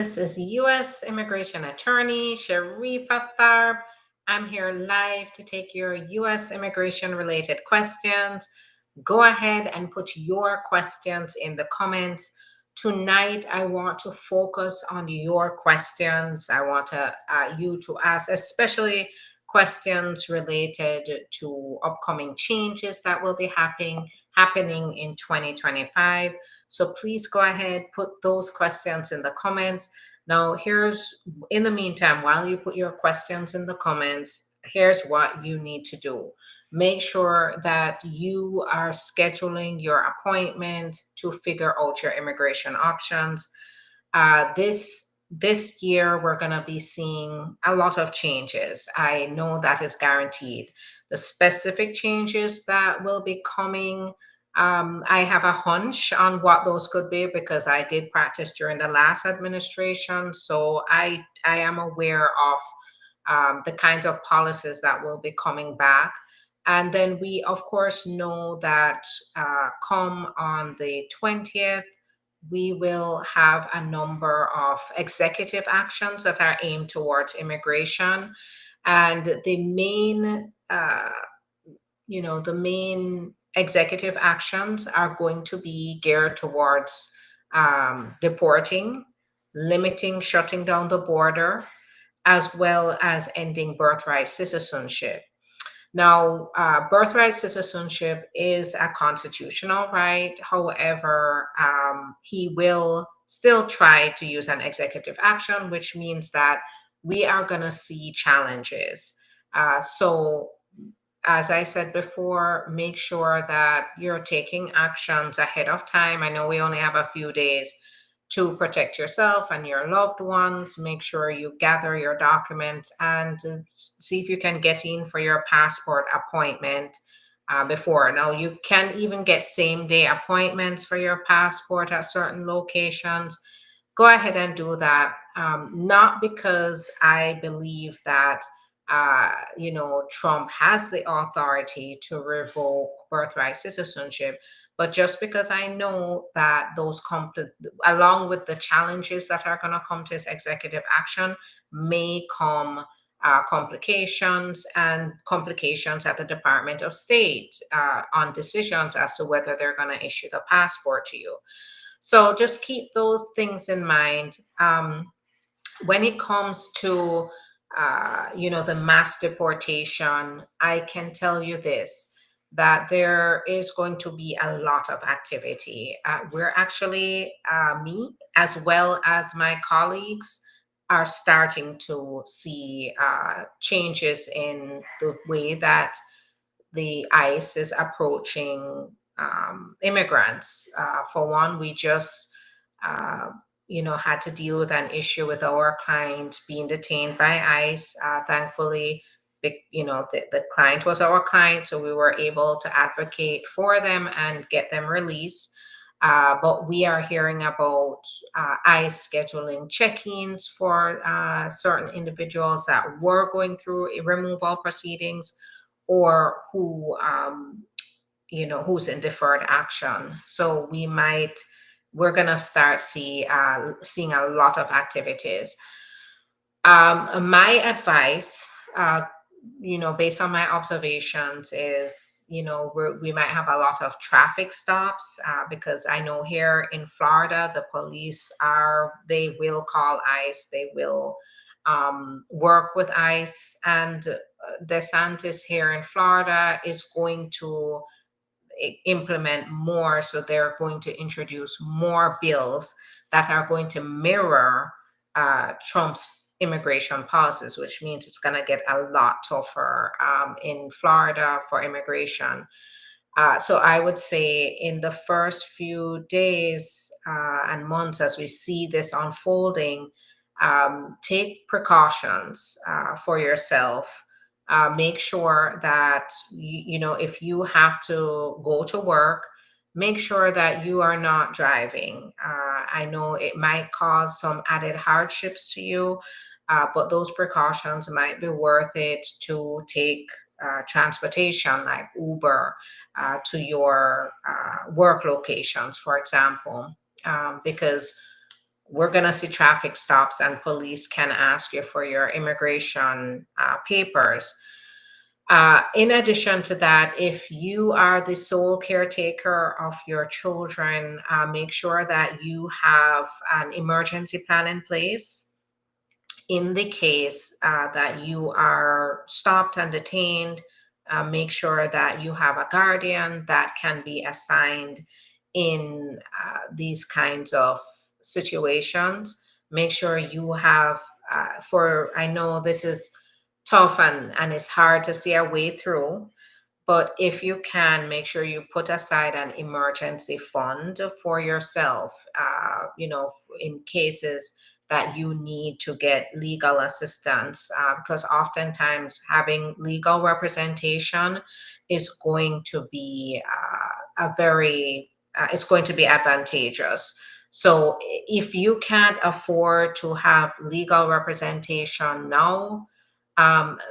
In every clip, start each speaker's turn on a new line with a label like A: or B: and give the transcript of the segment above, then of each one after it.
A: This is U.S. Immigration Attorney Sharifa Tharpe. I'm here live to take your U.S. immigration related questions. Go ahead and put your questions in the comments. Tonight, I want to focus on your questions. I want you to ask, especially questions related to upcoming changes that will be happening in 2025. So please go ahead, put those questions in the comments. Now, in the meantime, while you put your questions in the comments, here's what you need to do. Make sure that you are scheduling your appointment to figure out your immigration options. This year, we're going to be seeing a lot of changes. I know that is guaranteed. The specific changes that will be coming, I have a hunch on what those could be because I did practice during the last administration. So I am aware of the kinds of policies that will be coming back. And then we, of course, know that come on the 20th, we will have a number of executive actions that are aimed towards immigration. And the main executive actions are going to be geared towards deporting, limiting, shutting down the border, as well as ending birthright citizenship. Now, birthright citizenship is a constitutional right. However, he will still try to use an executive action, which means that we are going to see challenges. So, as I said before, make sure that you're taking actions ahead of time. I know we only have a few days to protect yourself and your loved ones. Make sure you gather your documents and see if you can get in for your passport appointment before. Now, you can even get same day appointments for your passport at certain locations. Go ahead and do that. Not because I believe that Trump has the authority to revoke birthright citizenship, but just because I know that along with the challenges that are going to come to his executive action, may come complications at the Department of State on decisions as to whether they're going to issue the passport to you. So just keep those things in mind. When it comes to the mass deportation, I can tell you this, that there is going to be a lot of activity. We're actually, me as well as my colleagues, are starting to see changes in the way that the ICE is approaching immigrants. For one, we just uh, had to deal with an issue with our client being detained by ICE. Thankfully, the client was our client, so we were able to advocate for them and get them released. But we are hearing about ICE scheduling check-ins for certain individuals that were going through removal proceedings or who's in deferred action. So we're gonna start seeing a lot of activities. My advice, based on my observations, is we might have a lot of traffic stops because I know here in Florida the police they will call ICE, they will work with ICE, and DeSantis here in Florida is going to implement more. So they're going to introduce more bills that are going to mirror Trump's immigration policies, which means it's going to get a lot tougher in Florida for immigration. So I would say in the first few days and months as we see this unfolding, take precautions for yourself. Make sure that if you have to go to work, make sure that you are not driving. I know it might cause some added hardships to you, but those precautions might be worth it to take transportation like Uber to your work locations, for example, because we're going to see traffic stops and police can ask you for your immigration papers. In addition to that, if you are the sole caretaker of your children, make sure that you have an emergency plan in place in the case that you are stopped and detained. Make sure that you have a guardian that can be assigned in these kinds of situations. Make sure you have, I know this is tough and it's hard to see a way through, but if you can, make sure you put aside an emergency fund for yourself, in cases that you need to get legal assistance, because oftentimes having legal representation is going to be it's going to be advantageous. So if you can't afford to have legal representation now,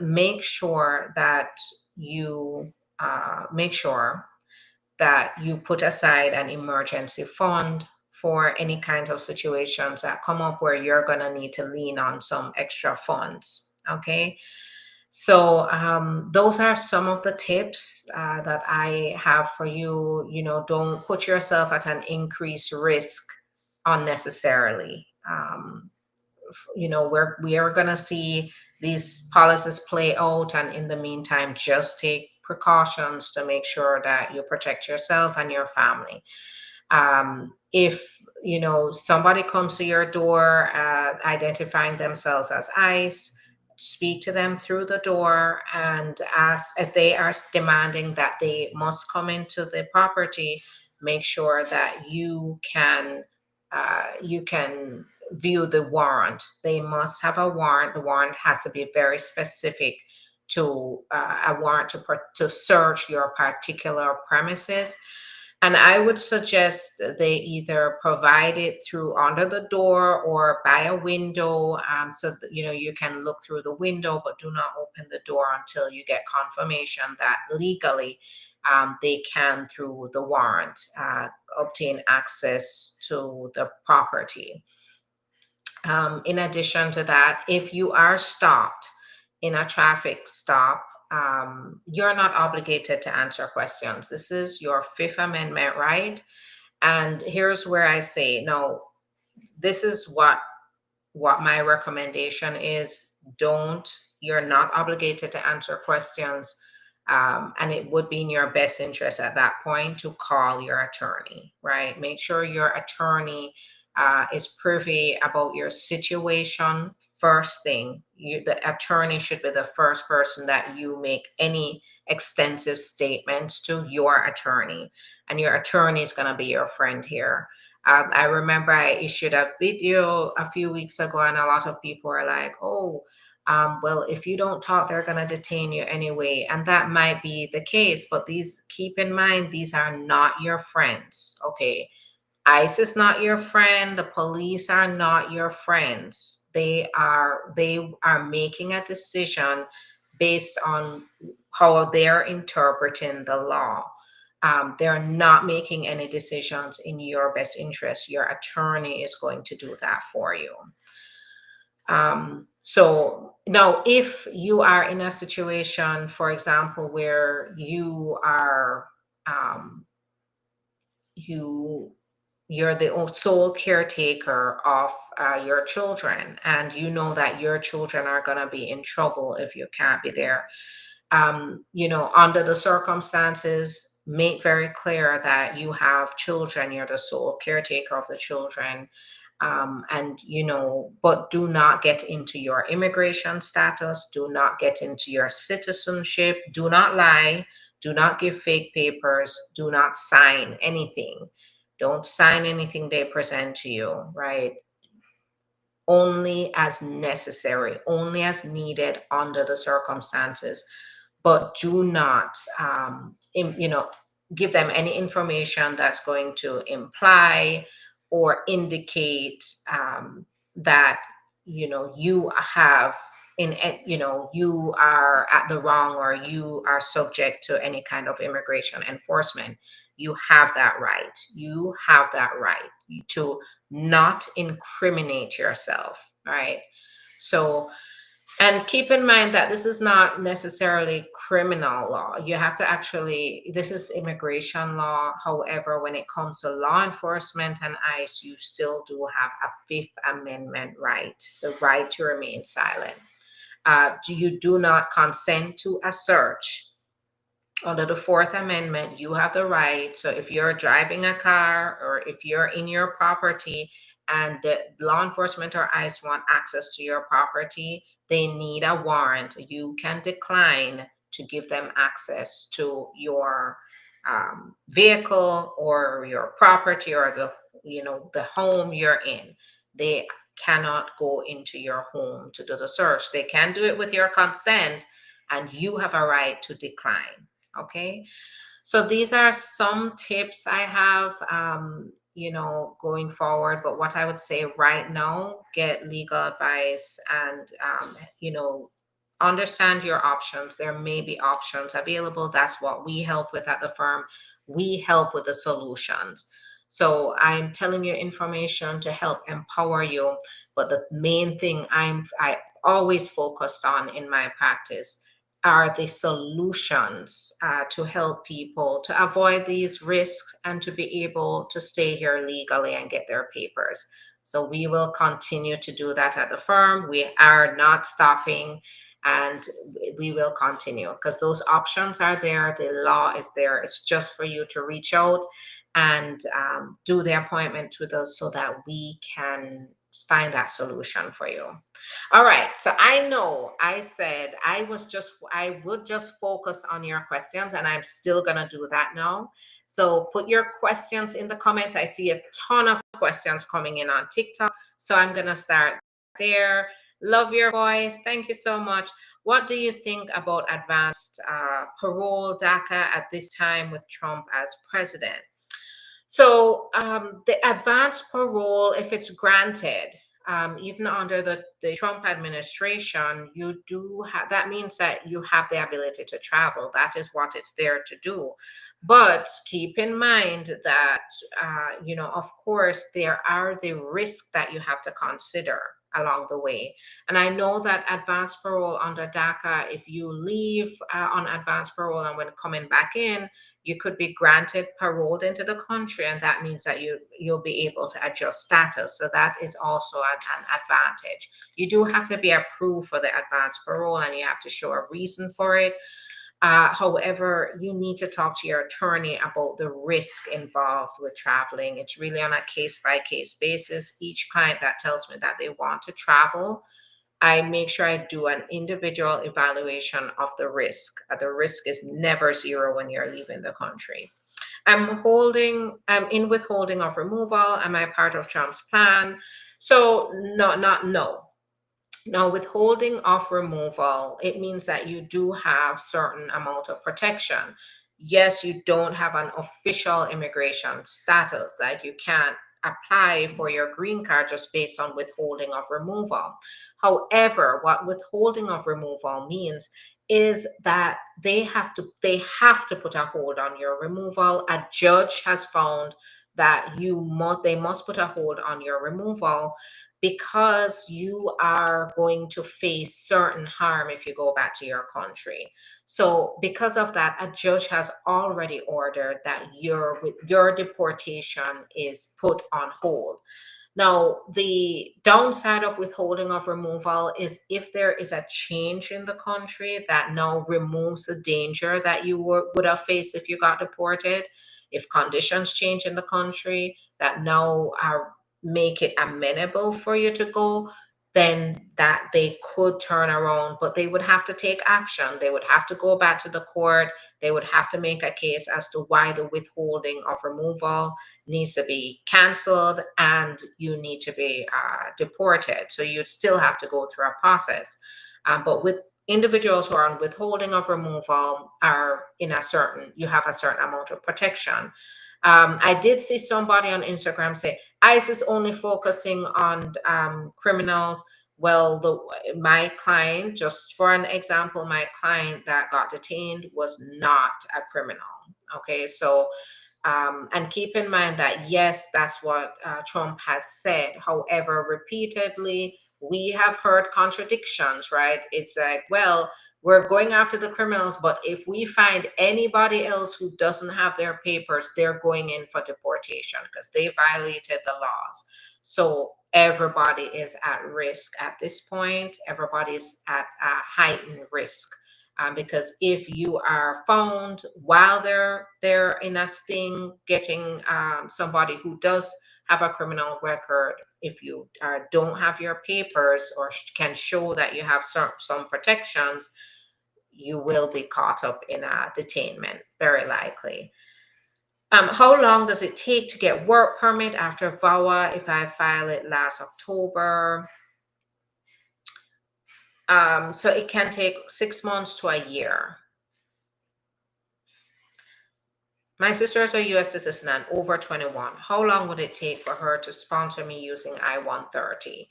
A: make sure that you make sure that you put aside an emergency fund for any kinds of situations that come up where you're going to need to lean on some extra funds. Okay. So those are some of the tips that I have for you. Don't put yourself at an increased risk unnecessarily. We are going to see these policies play out, and in the meantime, just take precautions to make sure that you protect yourself and your family. If somebody comes to your door identifying themselves as ICE, speak to them through the door and ask if they are demanding that they must come into the property. Make sure that you can view the warrant. They must have a warrant. The warrant has to be very specific to a warrant to search your particular premises. And I would suggest they either provide it through under the door or by a window, so that you can look through the window, but do not open the door until you get confirmation that legally they can, through the warrant, obtain access to the property. In addition to that, if you are stopped in a traffic stop, you're not obligated to answer questions. This is your Fifth Amendment right. And here's where I say, no, this is what my recommendation is. You're not obligated to answer questions. And it would be in your best interest at that point to call your attorney, right? Make sure your attorney is privy about your situation. First thing, the attorney should be the first person that you make any extensive statements to, your attorney. And your attorney is going to be your friend here. I remember I issued a video a few weeks ago, and a lot of people are like, oh, well, if you don't talk, they're going to detain you anyway. And that might be the case, but keep in mind, these are not your friends. Okay. ICE is not your friend. The police are not your friends. They are making a decision based on how they're interpreting the law. They're not making any decisions in your best interest. Your attorney is going to do that for you. So now, if you are in a situation, for example, where you're the sole caretaker of your children, and you know that your children are going to be in trouble if you can't be there, under the circumstances, make very clear that you have children, you're the sole caretaker of the children. But do not get into your immigration status, do not get into your citizenship, do not lie, do not give fake papers, do not sign anything. Don't sign anything they present to you, right? Only as necessary, only as needed under the circumstances, but do not, give them any information that's going to imply or indicate that you have you are at the wrong, or you are subject to any kind of immigration enforcement. You have that right. You have that right to not incriminate yourself. All right. So, and keep in mind that this is not necessarily criminal law. You have to actually, this is immigration law. However, when it comes to law enforcement and ICE, you still do have a Fifth Amendment right, the right to remain silent. You do not consent to a search. Under the Fourth Amendment, you have the right. So if you're driving a car or if you're in your property and the law enforcement or ICE want access to your property, they need a warrant. You can decline to give them access to your vehicle or your property or the home you're in. They cannot go into your home to do the search. They can do it with your consent, and you have a right to decline. Okay, so these are some tips I have, going forward. But what I would say right now, get legal advice and, understand your options. There may be options available. That's what we help with at the firm. We help with the solutions. So I'm telling you information to help empower you. But the main thing I always focused on in my practice are the solutions to help people to avoid these risks and to be able to stay here legally and get their papers. So we will continue to do that at the firm. We are not stopping, and we will continue because those options are there. The law is there. It's just for you to reach out and do the appointment with us so that we can find that solution for you. All right. So I know I said I would just focus on your questions, and I'm still gonna do that now. So put your questions in the comments. I see a ton of questions coming in on TikTok. So I'm gonna start there. Love your voice. Thank you so much. What do you think about advanced parole DACA at this time with Trump as president? So the advanced parole, if it's granted, even under the Trump administration, you do have, that means that you have the ability to travel. That is what it's there to do. But keep in mind that, of course, there are the risks that you have to consider along the way. And I know that advanced parole under DACA, if you leave on advanced parole and when coming back in, you could be granted paroled into the country, and that means that you'll be able to adjust status. So that is also an advantage. You do have to be approved for the advanced parole, and you have to show a reason for it. However, you need to talk to your attorney about the risk involved with traveling. It's really on a case-by-case basis. Each client that tells me that they want to travel, I make sure I do an individual evaluation of the risk. The risk is never zero when you're leaving the country. I'm in withholding of removal. Am I part of Trump's plan? So no, not no. Now, withholding of removal, it means that you do have certain amount of protection. Yes, you don't have an official immigration status, like you can't apply for your green card just based on withholding of removal. However, what withholding of removal means is that they have to put a hold on your removal. A judge has found that they must put a hold on your removal because you are going to face certain harm if you go back to your country. So because of that, a judge has already ordered that your deportation is put on hold. Now, the downside of withholding of removal is if there is a change in the country that now removes the danger that you would have faced if you got deported. If conditions change in the country that now are make it amenable for you to go, then that they could turn around, but they would have to take action. They would have to go back to the court. They would have to make a case as to why the withholding of removal needs to be canceled and you need to be deported. So you'd still have to go through a process. But with individuals who are on withholding of removal you have a certain amount of protection. I did see somebody on Instagram say ICE is only focusing on criminals. Well, my client, just for an example, my client that got detained was not a criminal. Okay, so And keep in mind that, yes, that's what Trump has said. However, repeatedly, we have heard contradictions, right? It's like, well, we're going after the criminals, but if we find anybody else who doesn't have their papers, they're going in for deportation because they violated the laws. So everybody is at risk at this point. Everybody's at a heightened risk, because if you are found while they're in a sting getting somebody who does have a criminal record, if you don't have your papers or can show that you have some protections, you will be caught up in a detainment, very likely. How long does it take to get work permit after VAWA if I file it last October? So it can take 6 months to a year. My sister is a US citizen and over 21. How long would it take for her to sponsor me using I-130?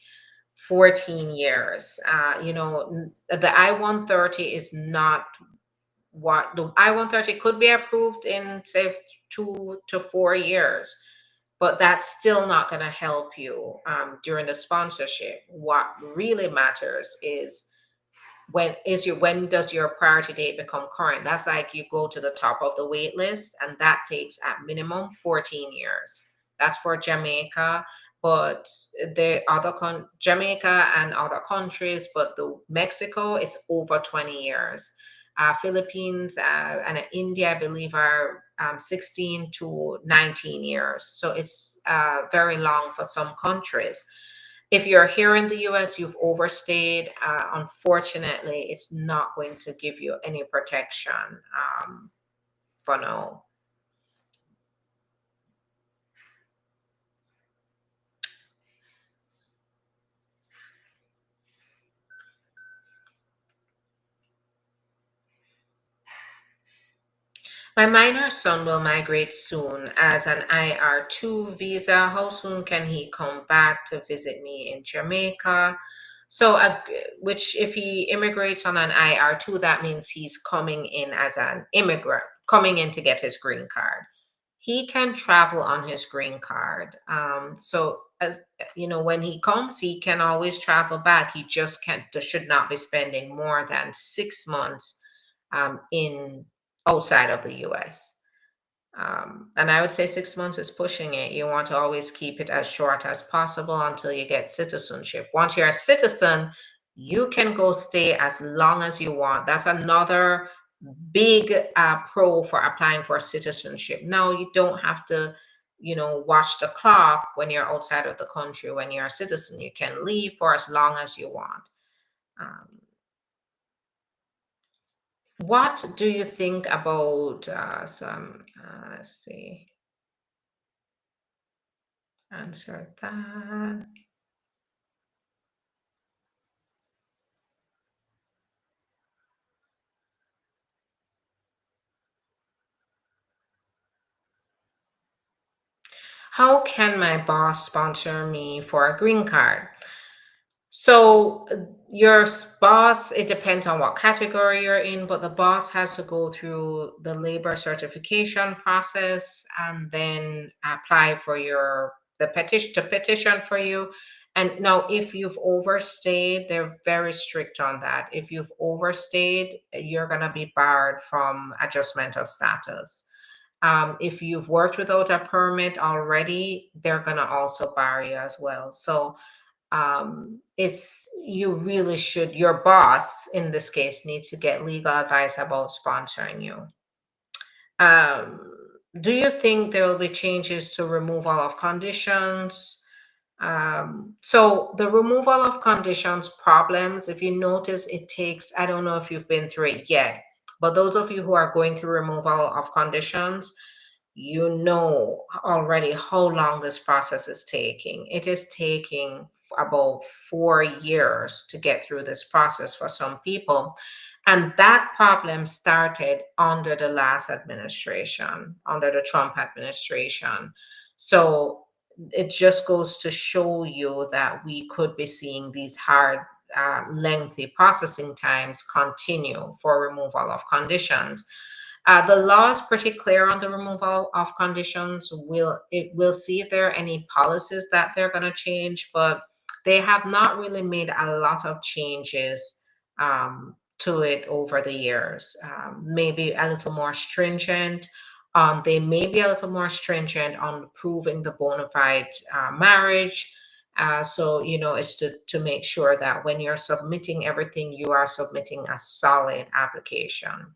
A: 14 years. The I-130 is not what the I-130 could be approved in, say, 2 to 4 years, but that's still not going to help you during the sponsorship. What really matters is when does your priority date become current? That's like you go to the top of the wait list, and that takes at minimum 14 years. That's for Jamaica, but the other Jamaica and other countries, but the Mexico is over 20 years. Philippines and India, I believe, are 16 to 19 years. So it's very long for some countries. If you're here in the US, you've overstayed. Unfortunately, it's not going to give you any protection for now. My minor son will migrate soon as an IR2 visa. How soon can he come back to visit me in Jamaica? So, which if he immigrates on an IR2, that means he's coming in as an immigrant, coming in to get his green card. He can travel on his green card. So, as when he comes, he can always travel back. He just can't, should not be spending more than 6 months in outside of the US. And I would say 6 months is pushing it. You want to always keep it as short as possible until you get citizenship. Once you're a citizen, you can go stay as long as you want. That's another big pro for applying for citizenship. Now, you don't have to, watch the clock when you're outside of the country. When you're a citizen, you can leave for as long as you want. Um, what do you think about let's see, answer that. How can my boss sponsor me for a green card? So your boss, it depends on what category you're in, but the boss has to go through the labor certification process and then apply for the petition for you. And now if you've overstayed, they're very strict on that. If you've overstayed, you're gonna be barred from adjustment of status. If you've worked without a permit already, they're gonna also bar you as well. So it's you really should your boss in this case needs to get legal advice about sponsoring you. um, do you think there will be changes to removal of conditions? So the removal of conditions problems, if you notice, it takes, I don't know if you've been through it yet, but those of you who are going through removal of conditions, you know already how long this process is taking. It is taking about 4 years to get through this process for some people. And that problem started under the last administration, under the Trump administration. So it just goes to show you that we could be seeing these hard, lengthy processing times continue for removal of conditions. The law is pretty clear on the removal of conditions. Will see if there are any policies that they're going to change, but they have not really made a lot of changes to it over the years. Maybe a little more stringent. They may be a little more stringent on proving the bona fide marriage. So, it's to make sure that when you're submitting everything, you are submitting a solid application.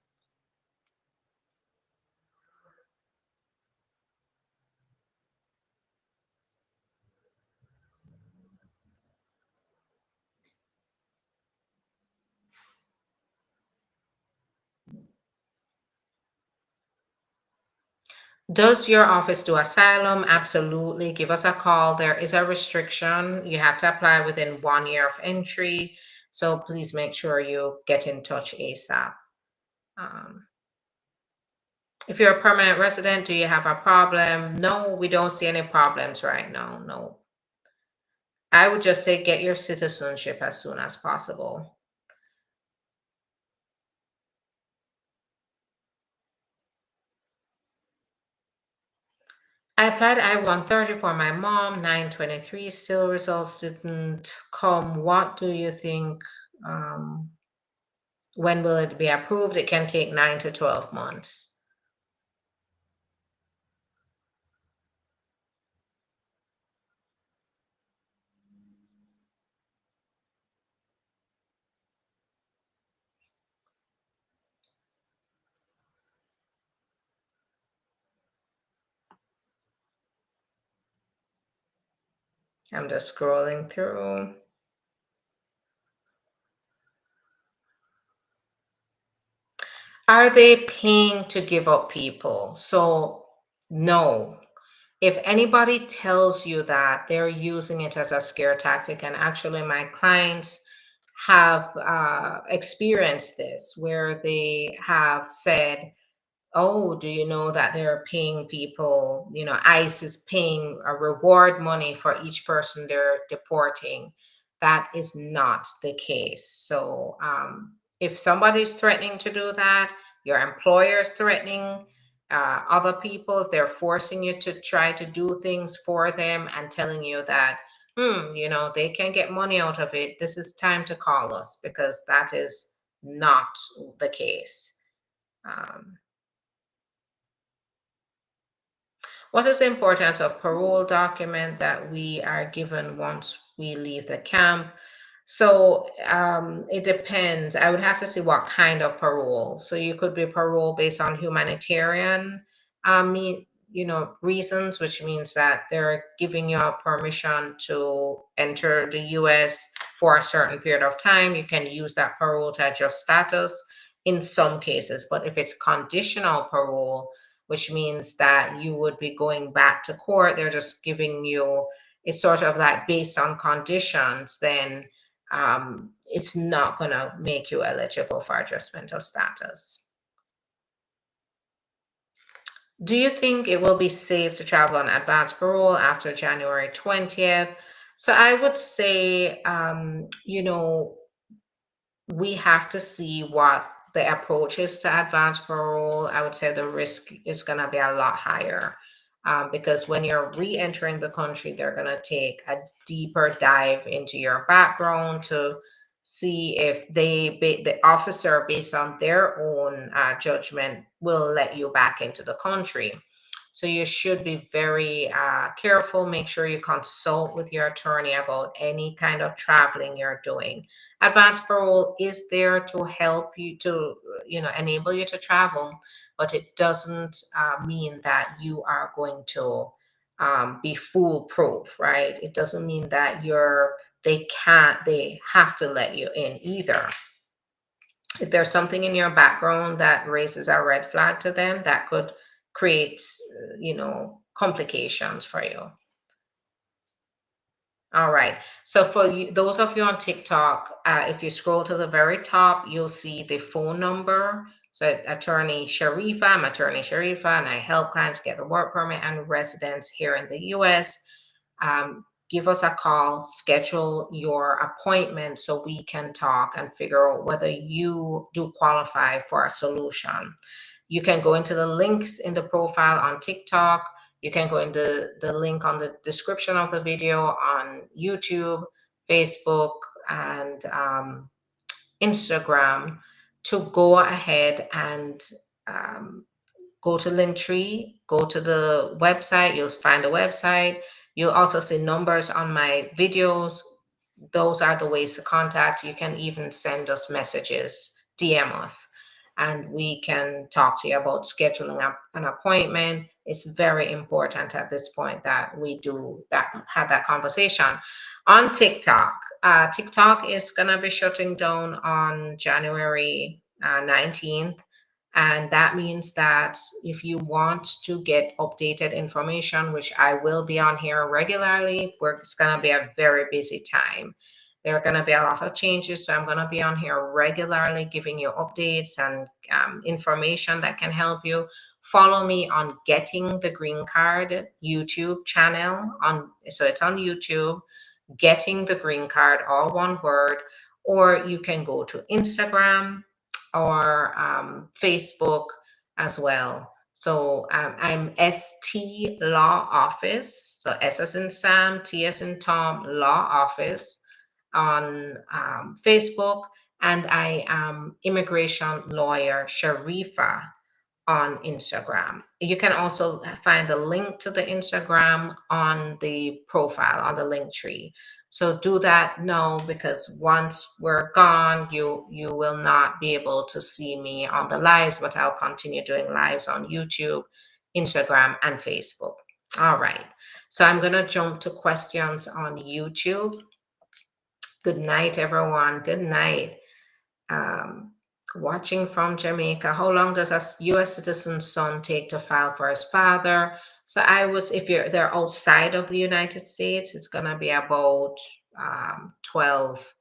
A: Does your office do asylum? Absolutely. Give us a call. There is a restriction. You have to apply within 1 year of entry. So please make sure you get in touch ASAP. Um, if you're a permanent resident, do you have a problem? No, we don't see any problems right now. No. I would just say get your citizenship as soon as possible. I applied I-130 for my mom, 923, still results didn't come. What do you think? When will it be approved? It can take 9 to 12 months. I'm just scrolling through. Are they paying to give up people? So, no. If anybody tells you that, they're using it as a scare tactic, and actually, my clients have experienced this where they have said, oh, do you know that they're paying people, ICE is paying a reward money for each person they're deporting? That is not the case. So if somebody's threatening to do that, your employer is threatening other people, if they're forcing you to try to do things for them and telling you that, they can get money out of it, this is time to call us, because that is not the case. Um, What is the importance of parole document that we are given once we leave the camp? So it depends. I would have to see what kind of parole. So you could be parole based on humanitarian, reasons, which means that they're giving you a permission to enter the U.S. for a certain period of time. You can use that parole to adjust status in some cases. But if it's conditional parole, which means that you would be going back to court, they're just giving you, it's sort of like based on conditions, then it's not going to make you eligible for adjustment of status. Do you think it will be safe to travel on advance parole after January 20th? So I would say, we have to see what the approach is to advance parole. I would say the risk is going to be a lot higher because when you're re entering the country, they're going to take a deeper dive into your background to see if the officer, based on their own judgment, will let you back into the country. So you should be very careful. Make sure you consult with your attorney about any kind of traveling you're doing. Advanced parole is there to help you to, enable you to travel, but it doesn't mean that you are going to be foolproof, right? It doesn't mean that they have to let you in either. If there's something in your background that raises a red flag to them, that could create, complications for you. All right. So for you, those of you on TikTok, if you scroll to the very top, you'll see the phone number. So Attorney Sharifa, I'm Attorney Sharifa, and I help clients get the work permit and residence here in the U.S. Give us a call, schedule your appointment so we can talk and figure out whether you do qualify for a solution. You can go into the links in the profile on TikTok. You can go into the link on the description of the video on YouTube, Facebook, and Instagram to go ahead and um, go to Linktree, go to the website. You'll find the website. You'll also see numbers on my videos. Those are the ways to contact. You can even send us messages, DM us, and we can talk to you about scheduling up an appointment. It's very important at this point that we do that, have that conversation. On TikTok, TikTok is gonna be shutting down on January 19th. And that means that if you want to get updated information, which I will be on here regularly, it's going to be a very busy time. There are going to be a lot of changes. So I'm going to be on here regularly giving you updates and information that can help you. Follow me on Getting the Green Card YouTube channel. So it's on YouTube, Getting the Green Card, all one word. Or you can go to Instagram or Facebook as well. So I'm ST Law Office. So S as in Sam, T as in Tom, Law Office on Facebook. And I am Immigration Lawyer Sharifa on Instagram. You can also find the link to the Instagram on the profile on the link tree. So do that now, because once we're gone, you will not be able to see me on the lives, but I'll continue doing lives on YouTube, Instagram, and Facebook. All right. So I'm going to jump to questions on YouTube. Good night, everyone. Good night. Um, Watching from Jamaica. How long does a U.S. citizen's son take to file for his father? So if they're outside of the United States, it's gonna be about 12.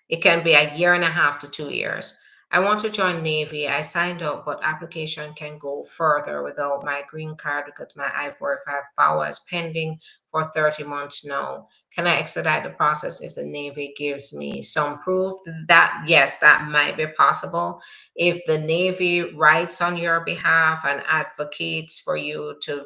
A: It can be a year and a half to 2 years. I want to join Navy. I signed up, but application can go further without my green card because my I-45 file is pending for 30 months now. Can I expedite the process if the Navy gives me some proof? Yes, that might be possible. If the Navy writes on your behalf and advocates for you to,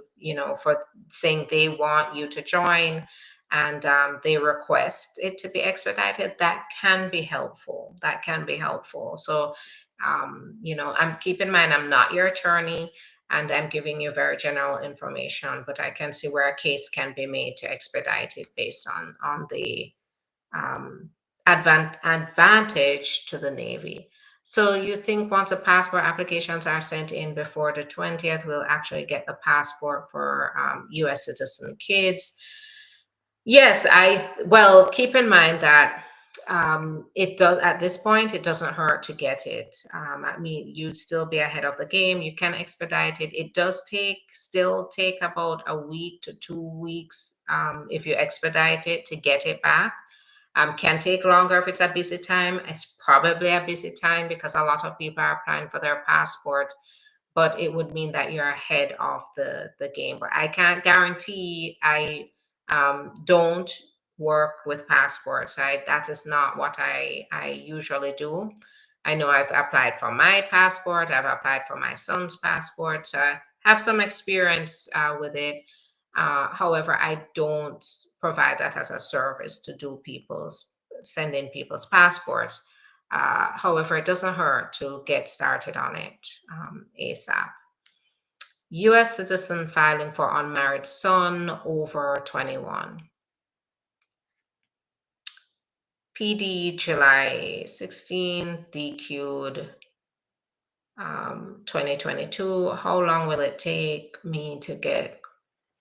A: for saying they want you to join, and they request it to be expedited, that can be helpful. That can be helpful. So, I'm keep in mind, I'm not your attorney, and I'm giving you very general information, but I can see where a case can be made to expedite it based on the um, advantage to the Navy. So you think once the passport applications are sent in before the 20th, we'll actually get the passport for U.S. citizen kids? Yes, well, keep in mind that it does at this point, it doesn't hurt to get it. I mean, you'd still be ahead of the game. You can expedite it. It does still take about a week to 2 weeks if you expedite it to get it back. Can take longer if it's a busy time. It's probably a busy time because a lot of people are applying for their passport, but it would mean that you're ahead of the game. But I can't guarantee. I don't work with passports. That is not what I usually do. I know I've applied for my passport. I've applied for my son's passport. So I have some experience with it. However, I don't provide that as a service to send in people's passports. However, it doesn't hurt to get started on it ASAP. U.S. citizen filing for unmarried son over 21. PD July 16, DQ'd 2022. How long will it take me to get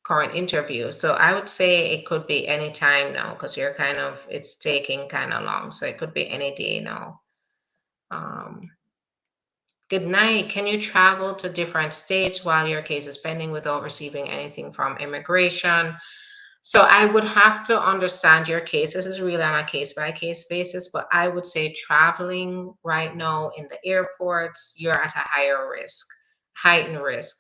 A: current interview? So I would say it could be any time now because it's taking kind of long. So it could be any day now. Good night. Can you travel to different states while your case is pending without receiving anything from immigration? So I would have to understand your case. This is really on a case by case basis, but I would say traveling right now in the airports, you're at a higher risk, heightened risk.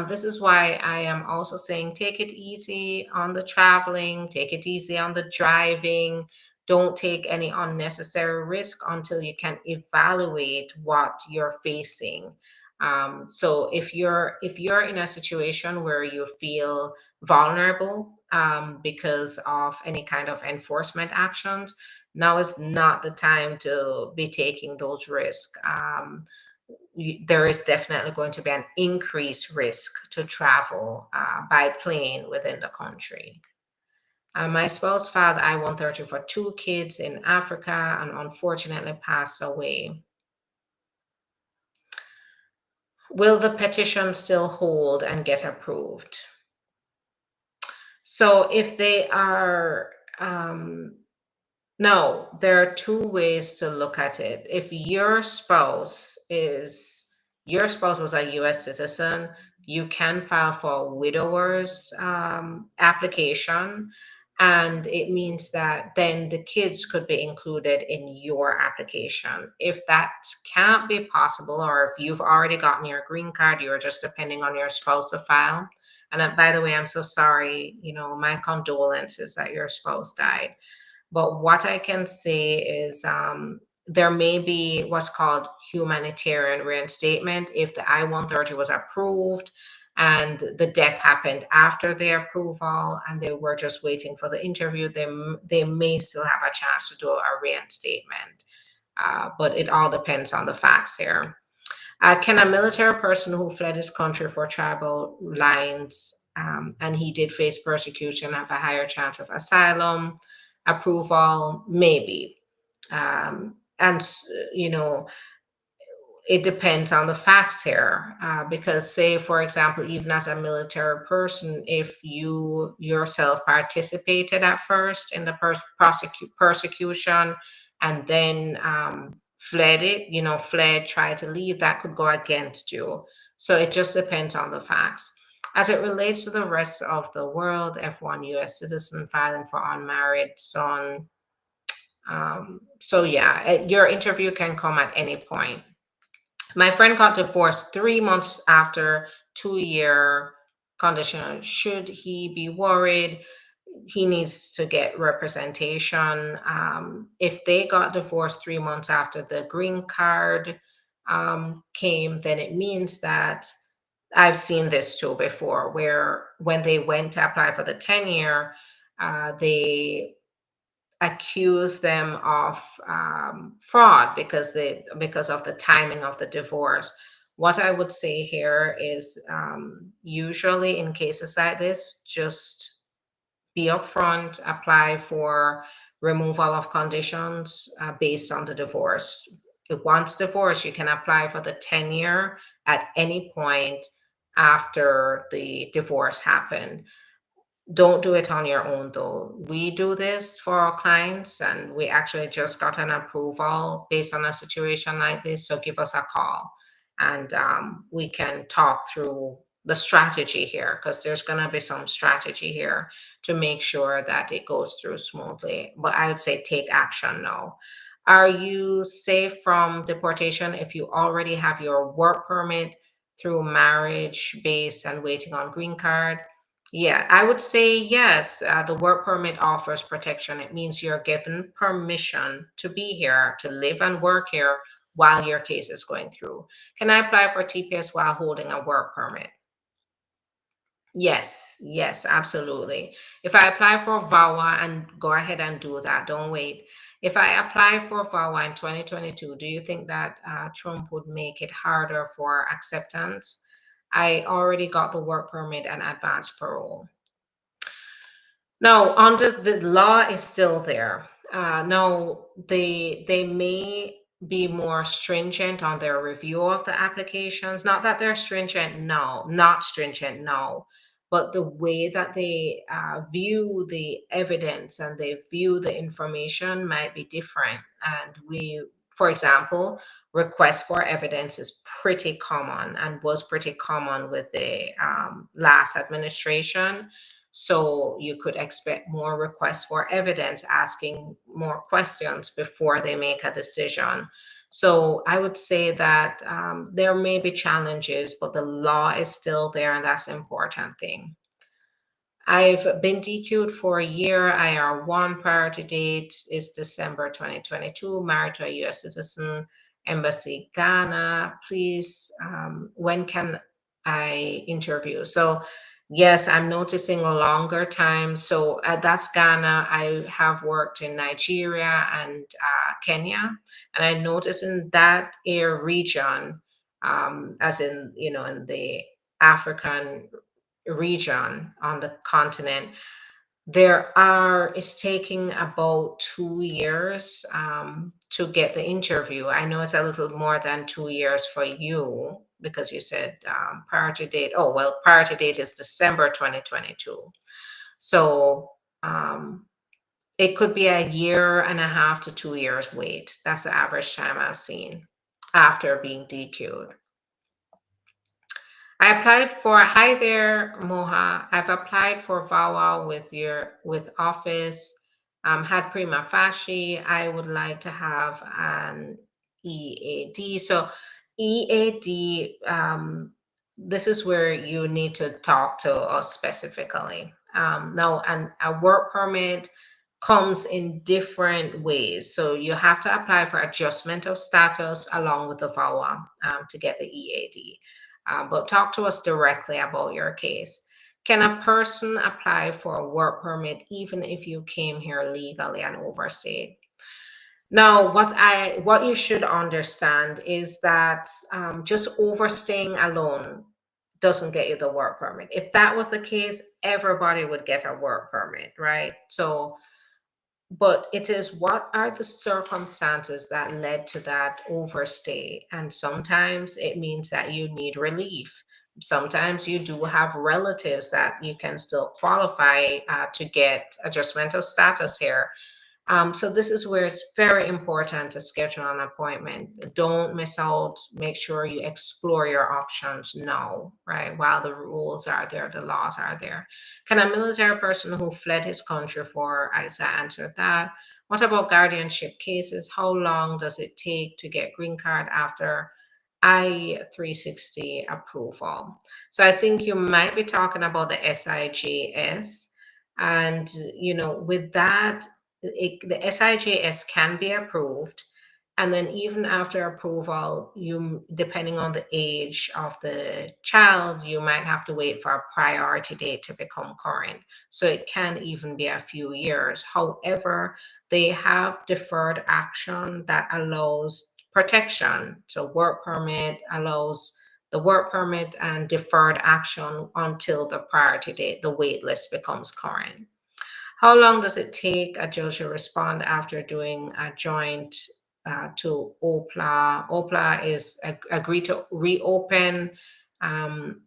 A: This is why I am also saying take it easy on the traveling, take it easy on the driving. Don't take any unnecessary risk until you can evaluate what you're facing. So if you're in a situation where you feel vulnerable because of any kind of enforcement actions, now is not the time to be taking those risks. There is definitely going to be an increased risk to travel by plane within the country. My spouse filed I-130 for two kids in Africa and unfortunately passed away. Will the petition still hold and get approved? So if they are, no, there are two ways to look at it. If your spouse was a US citizen, you can file for a widower's application. And it means that then the kids could be included in your application. If that can't be possible, or if you've already gotten your green card, you're just depending on your spouse to file. And by the way, I'm so sorry, my condolences that your spouse died. But what I can say is there may be what's called humanitarian reinstatement if the I-130 was approved and the death happened after the approval and they were just waiting for the interview. They may still have a chance to do a reinstatement. But it all depends on the facts here. Can a military person who fled his country for tribal lines and he did face persecution have a higher chance of asylum, approval? Maybe. And, you know, it depends on the facts here because say for example even as a military person if you yourself participated at first in the persecution and then fled tried to leave, that could go against you. So it just depends on the facts. As it relates to the rest of the world, F1 US citizen filing for unmarried son, so yeah, your interview can come at any point. My friend got divorced 3 months after 2 year conditional. Should he be worried? He needs to get representation. If they got divorced 3 months after the green card came, then it means that I've seen this too before, where when they went to apply for the 10 year, they accuse them of fraud because of the timing of the divorce. What I would say here is usually in cases like this, just be upfront, apply for removal of conditions based on the divorce. If once divorced, you can apply for the 10 year at any point after the divorce happened. Don't do it on your own though. We do this for our clients and we actually just got an approval based on a situation like this. So give us a call and we can talk through the strategy here because there's going to be some strategy here to make sure that it goes through smoothly. But I would say take action now. Are you safe from deportation if you already have your work permit through marriage base and waiting on green card? Yeah, I would say yes. The work permit offers protection. It means you're given permission to be here, to live and work here while your case is going through. Can I apply for TPS while holding a work permit? Yes, yes, absolutely. If I apply for VAWA and go ahead and do that, don't wait. If I apply for VAWA in 2022, do you think that Trump would make it harder for acceptance? I already got the work permit and advance parole. No, under the law is still there. No, they may be more stringent on their review of the applications. Not that they're stringent, no, not stringent, no, but the way that they view the evidence and they view the information might be different. And for example, request for evidence is pretty common and was pretty common with the last administration, so you could expect more requests for evidence, asking more questions before they make a decision. So I would say that there may be challenges, but the law is still there, and that's the important thing. I've been DQ'd for a year. IR1 priority date is December 2022, married to a US citizen. Embassy Ghana, please, when can I interview? So yes, I'm noticing a longer time. So that's Ghana. I have worked in Nigeria and Kenya, and I noticed in that air region, as in, in the African region on the continent, it's taking about 2 years to get the interview. I know it's a little more than 2 years for you because you said priority date. Oh, well, priority date is December 2022. So um, it could be a year and a half to 2 years wait. That's the average time I've seen after being DQ'd. I applied for, hi there, Moha. I've applied for VAWA with office. Had prima facie. I would like to have an EAD. So EAD, this is where you need to talk to us specifically. Now, a work permit comes in different ways. So you have to apply for adjustment of status along with the VAWA to get the EAD. But talk to us directly about your case. Can a person apply for a work permit even if you came here legally and overstayed? Now, what you should understand is that just overstaying alone doesn't get you the work permit. If that was the case, everybody would get a work permit, right? So but it is, what are the circumstances that led to that overstay? And sometimes it means that you need relief. Sometimes you do have relatives that you can still qualify to get adjustment of status here. So this is where it's very important to schedule an appointment. Don't miss out. Make sure you explore your options now, right? While the rules are there, the laws are there. Can a military person who fled his country for, as I answered that. What about guardianship cases? How long does it take to get green card after I-360 approval? So I think you might be talking about the SIJS. And, with that, the SIJS can be approved. And then even after approval, you, depending on the age of the child, you might have to wait for a priority date to become current. So it can even be a few years. However, they have deferred action that allows protection. So work permit allows the work permit and deferred action until the priority date, the wait list becomes current. How long does it take a judge to respond after doing a joint to OPLA? OPLA is agree to reopen um,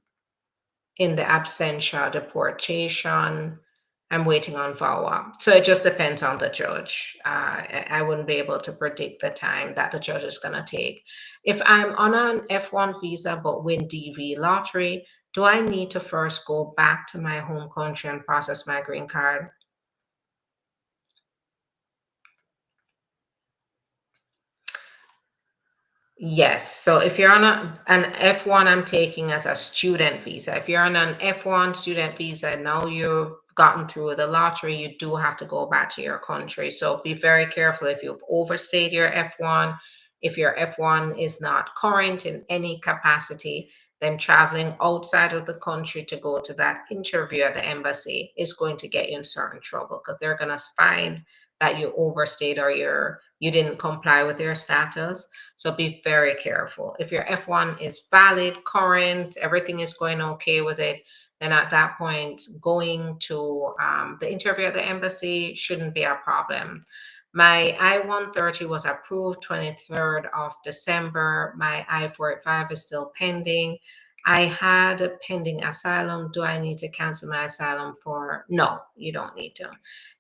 A: in the absentia deportation. I'm waiting on VAWA. So it just depends on the judge. I wouldn't be able to predict the time that the judge is going to take. If I'm on an F1 visa but win DV lottery, do I need to first go back to my home country and process my green card? Yes. So if you're on an F1, I'm taking as a student visa. If you're on an F1 student visa, now you've gotten through the lottery, you do have to go back to your country. So be very careful if you've overstayed your F1. If your F1 is not current in any capacity, then traveling outside of the country to go to that interview at the embassy is going to get you in certain trouble because they're going to find that you overstayed or you didn't comply with your status. So be very careful. If your F1 is valid, current, everything is going okay with it, then at that point, going to the interview at the embassy shouldn't be a problem. My I-130 was approved 23rd of December. My I-485 is still pending. I had a pending asylum. Do I need to cancel my asylum for? No, you don't need to.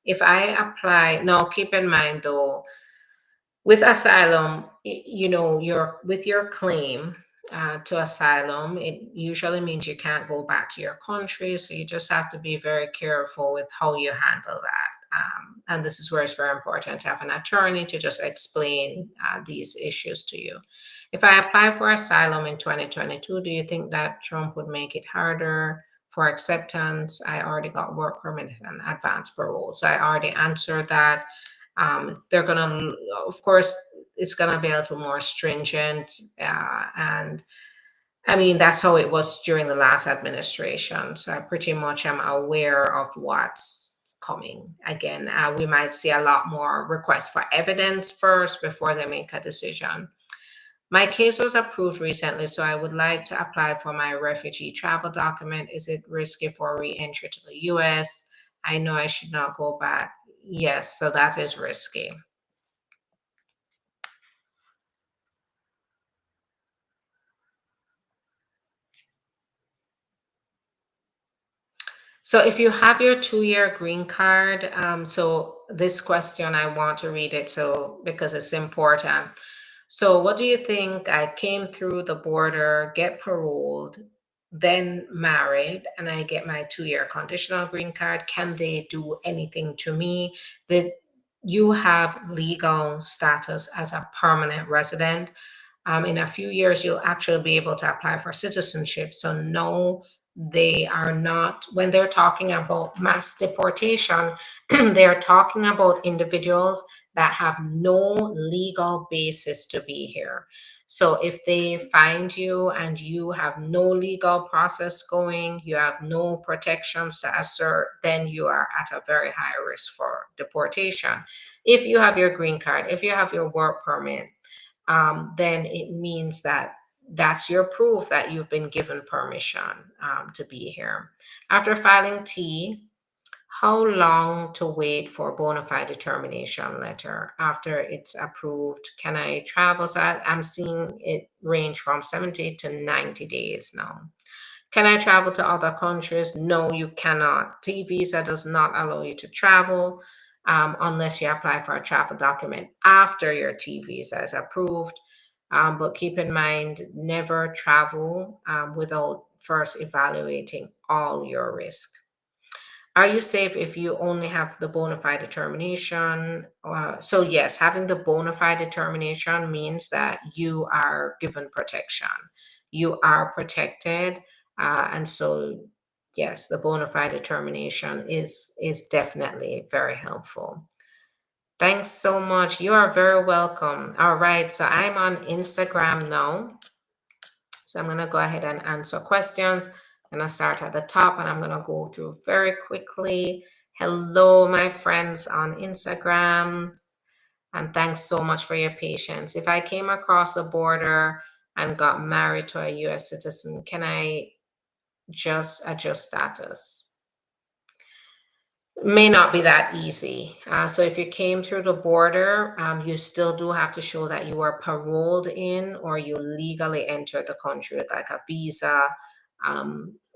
A: If I apply, now keep in mind though, with asylum, your with your claim to asylum, it usually means you can't go back to your country. So you just have to be very careful with how you handle that. And this is where it's very important to have an attorney to just explain these issues to you. If I apply for asylum in 2022, do you think that Trump would make it harder for acceptance? I already got work permit and advance parole. So I already answered that. They're going to, of course, it's going to be a little more stringent. And I mean, that's how it was during the last administration. So I pretty much am aware of what's coming. Again, we might see a lot more requests for evidence first before they make a decision. My case was approved recently, so I would like to apply for my refugee travel document. Is it risky for re-entry to the US? I know I should not go back. Yes, so that is risky. So if you have your 2-year green card, so this question, I want to read it so because it's important. So what do you think? I came through the border, get paroled, then married, and I get my 2-year conditional green card. Can they do anything to me? That you have legal status as a permanent resident. In a few years, you'll actually be able to apply for citizenship. So no, they are not, when they're talking about mass deportation, they're talking about individuals that have no legal basis to be here. So if they find you and you have no legal process going, you have no protections to assert, then you are at a very high risk for deportation. If you have your green card, if you have your work permit, then it means that that's your proof that you've been given permission to be here. After filing T, how long to wait for bona fide determination letter after it's approved? Can I travel? So I'm seeing it range from 70 to 90 days now. Can I travel to other countries? No, you cannot. T visa does not allow you to travel unless you apply for a travel document after your T visa is approved. But keep in mind, never travel without first evaluating all your risk. Are you safe if you only have the bona fide determination? So yes, having the bona fide determination means that you are given protection. You are protected, and so yes, the bona fide determination is definitely very helpful. Thanks so much. You are very welcome. All right, so I'm on Instagram now. So I'm going to go ahead and answer questions. I'm going to start at the top and I'm going to go through very quickly. Hello, my friends on Instagram. And thanks so much for your patience. If I came across the border and got married to a US citizen, can I just adjust status? May not be that easy. So if you came through the border, you still do have to show that you were paroled in or you legally entered the country with like a visa.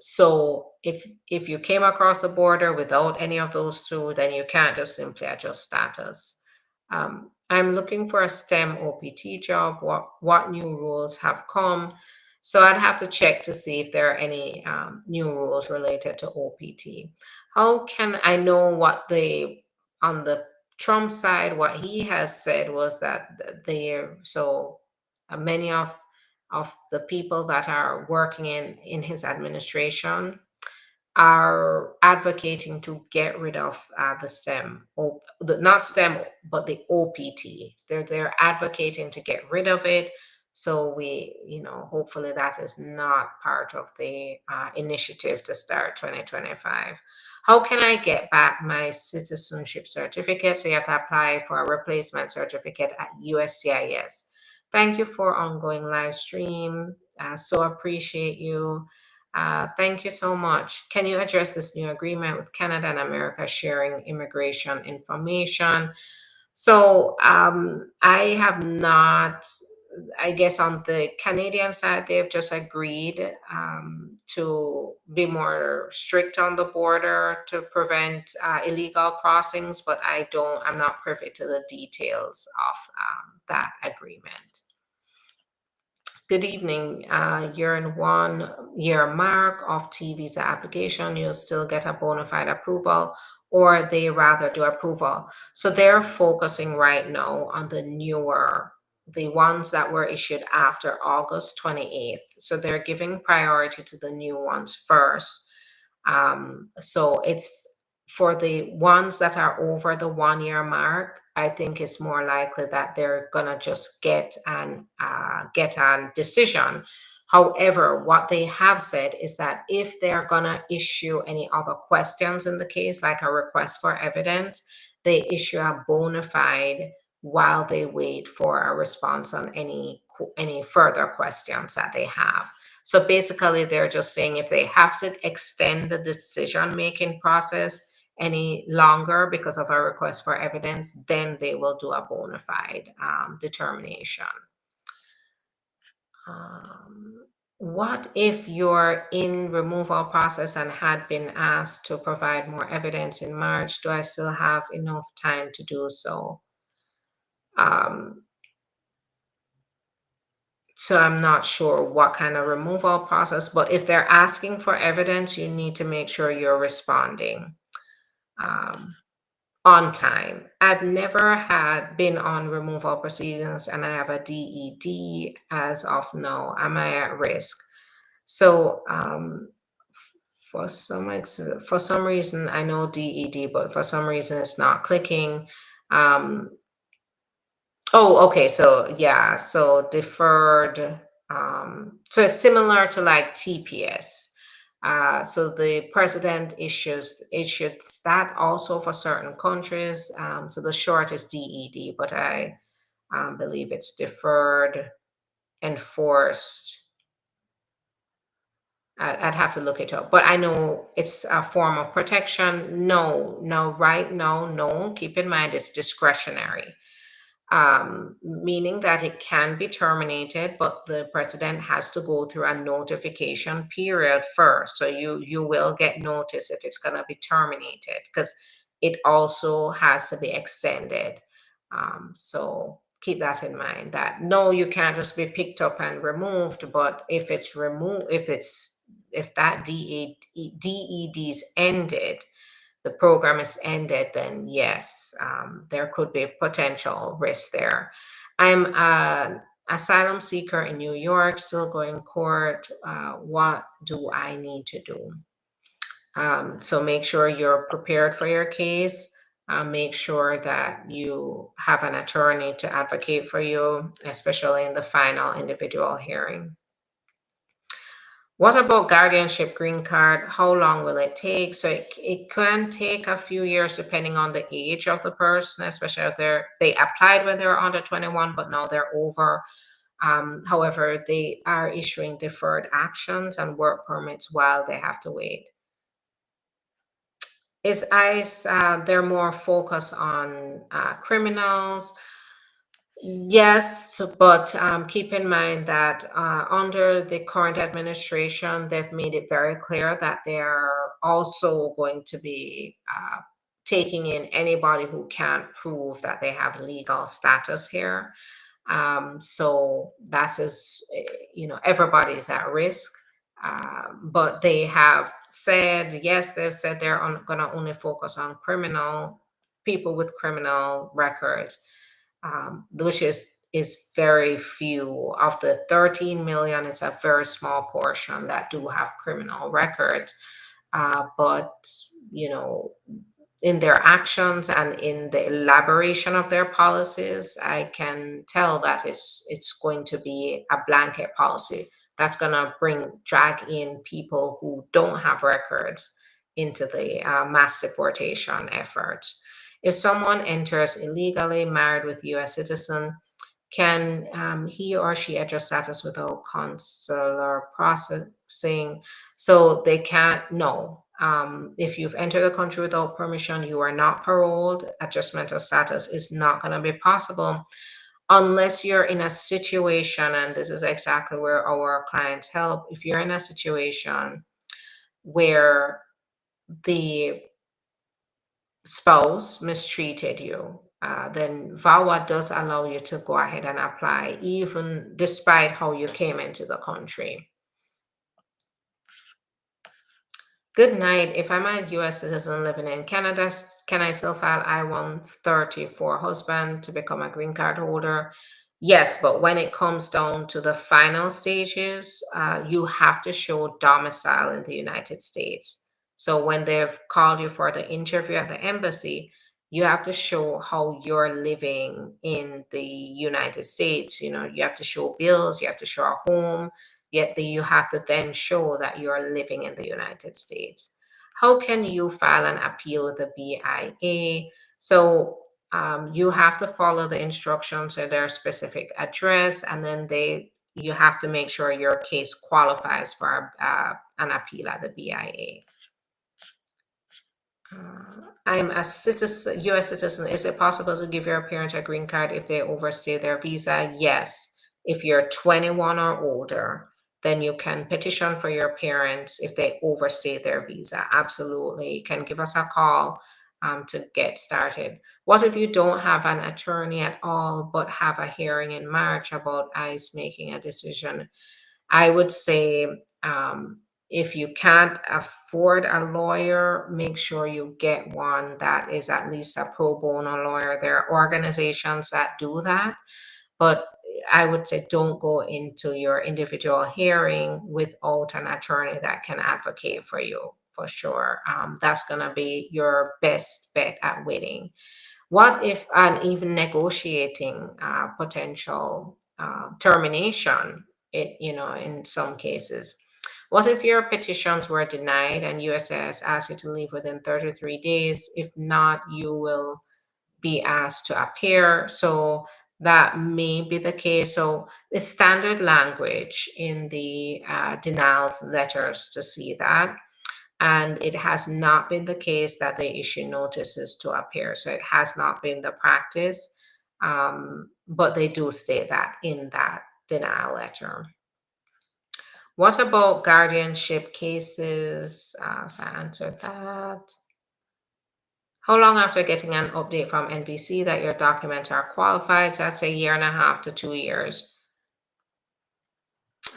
A: So if you came across the border without any of those two, then you can't just simply adjust status. I'm looking for a STEM OPT job. What new rules have come? So I'd have to check to see if there are any new rules related to OPT. How can I know what on the Trump side, what he has said was that many of the people that are working in his administration are advocating to get rid of the not STEM, but the OPT. They're advocating to get rid of it. So hopefully that is not part of the initiative to start 2025. How can I get back my citizenship certificate? So you have to apply for a replacement certificate at USCIS. Thank you for ongoing live stream. So appreciate you. Thank you so much. Can you address this new agreement with Canada and America sharing immigration information? So I have not, I guess on the Canadian side, they've just agreed to be more strict on the border to prevent illegal crossings, but I'm not privy to the details of that agreement. Good evening. You're in 1 year mark of T visa application. You'll still get a bona fide approval, or they rather do approval. So they're focusing right now on the ones that were issued after August 28th. So they're giving priority to the new ones first. So it's for the ones that are over the 1 year mark, I think it's more likely that they're gonna just get a decision. However, what they have said is that if they're gonna issue any other questions in the case, like a request for evidence, they issue a bona fide while they wait for a response on any further questions that they have. So basically, they're just saying if they have to extend the decision making process any longer because of a request for evidence, then they will do a bona fide determination. What if you're in removal process and had been asked to provide more evidence in March? Do I still have enough time to do so? Um, so I'm not sure what kind of removal process, but if they're asking for evidence, you need to make sure you're responding. Um, on time. I've never had been on removal proceedings and I have a DED as of now. Am I at risk? So for some reason I know DED, but for some reason it's not clicking. Um, Oh, okay. So yeah, so deferred. So it's similar to like TPS. So the president issues that also for certain countries. So the short is DED, but I believe it's deferred enforced. I'd have to look it up, but I know it's a form of protection. No, no, right? No, no. Keep in mind it's discretionary, meaning that it can be terminated, but the president has to go through a notification period first. So you will get notice if it's going to be terminated because it also has to be extended. So keep that in mind. That no, you can't just be picked up and removed, but if it's removed, if that DED is ended, the program is ended, then yes, there could be potential risk there. I'm an asylum seeker in New York, still going court. What do I need to do? So make sure you're prepared for your case. Make sure that you have an attorney to advocate for you, especially in the final individual hearing. What about guardianship green card? How long will it take? So it can take a few years depending on the age of the person, especially if they applied when they were under 21, but now they're over. However, they are issuing deferred actions and work permits while they have to wait. Is ICE, they're more focused on criminals. Yes, but keep in mind that under the current administration, they've made it very clear that they're also going to be taking in anybody who can't prove that they have legal status here. So that is, everybody's at risk. But they have said, yes, they've said they're going to only focus on people with criminal records, which is very few of the 13 million. It's a very small portion that do have criminal records, but you know in their actions and in the elaboration of their policies, I can tell that it's going to be a blanket policy that's going to drag in people who don't have records into the mass deportation efforts. If someone enters illegally married with U.S. citizen, can he or she adjust status without consular processing? So they can't, no. If you've entered the country without permission, you are not paroled. Adjustment of status is not going to be possible unless you're in a situation, and this is exactly where our clients help. If you're in a situation where the spouse mistreated you, then VAWA does allow you to go ahead and apply, even despite how you came into the country. Good night. If I'm a US citizen living in Canada, can I still file I-130 for husband to become a green card holder? Yes, but when it comes down to the final stages, you have to show domicile in the United States. So when they've called you for the interview at the embassy, you have to show how you're living in the United States. You have to show bills, you have to show a home, yet you have to then show that you're living in the United States. How can you file an appeal with the BIA? So you have to follow the instructions at their specific address, and then you have to make sure your case qualifies for an appeal at the BIA. I'm a citizen, U.S. citizen. Is it possible to give your parents a green card if they overstay their visa? Yes. If you're 21 or older, then you can petition for your parents if they overstay their visa. Absolutely. You can give us a call to get started. What if you don't have an attorney at all, but have a hearing in March about ICE making a decision? I would say, if you can't afford a lawyer, make sure you get one that is at least a pro bono lawyer. There are organizations that do that, but I would say don't go into your individual hearing without an attorney that can advocate for you, for sure. That's going to be your best bet at winning. What if, and even negotiating potential termination, in some cases. What if your petitions were denied and USS asked you to leave within 33 days? If not, you will be asked to appear. So that may be the case. So it's standard language in the denials letters to see that. And it has not been the case that they issue notices to appear. So it has not been the practice, but they do state that in that denial letter. What about guardianship cases? So I answered that. How long after getting an update from NBC that your documents are qualified? So that's a year and a half to 2 years.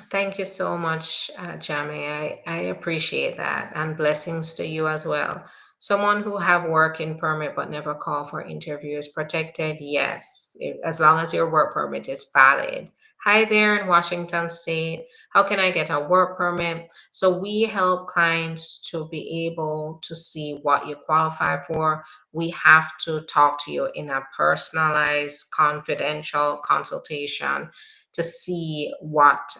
A: Thank you so much, Jamie. I appreciate that, and blessings to you as well. Someone who have working permit but never call for interview is protected? Yes, as long as your work permit is valid. Hi there in Washington State. How can I get a work permit? So we help clients to be able to see what you qualify for. We have to talk to you in a personalized, confidential consultation to see what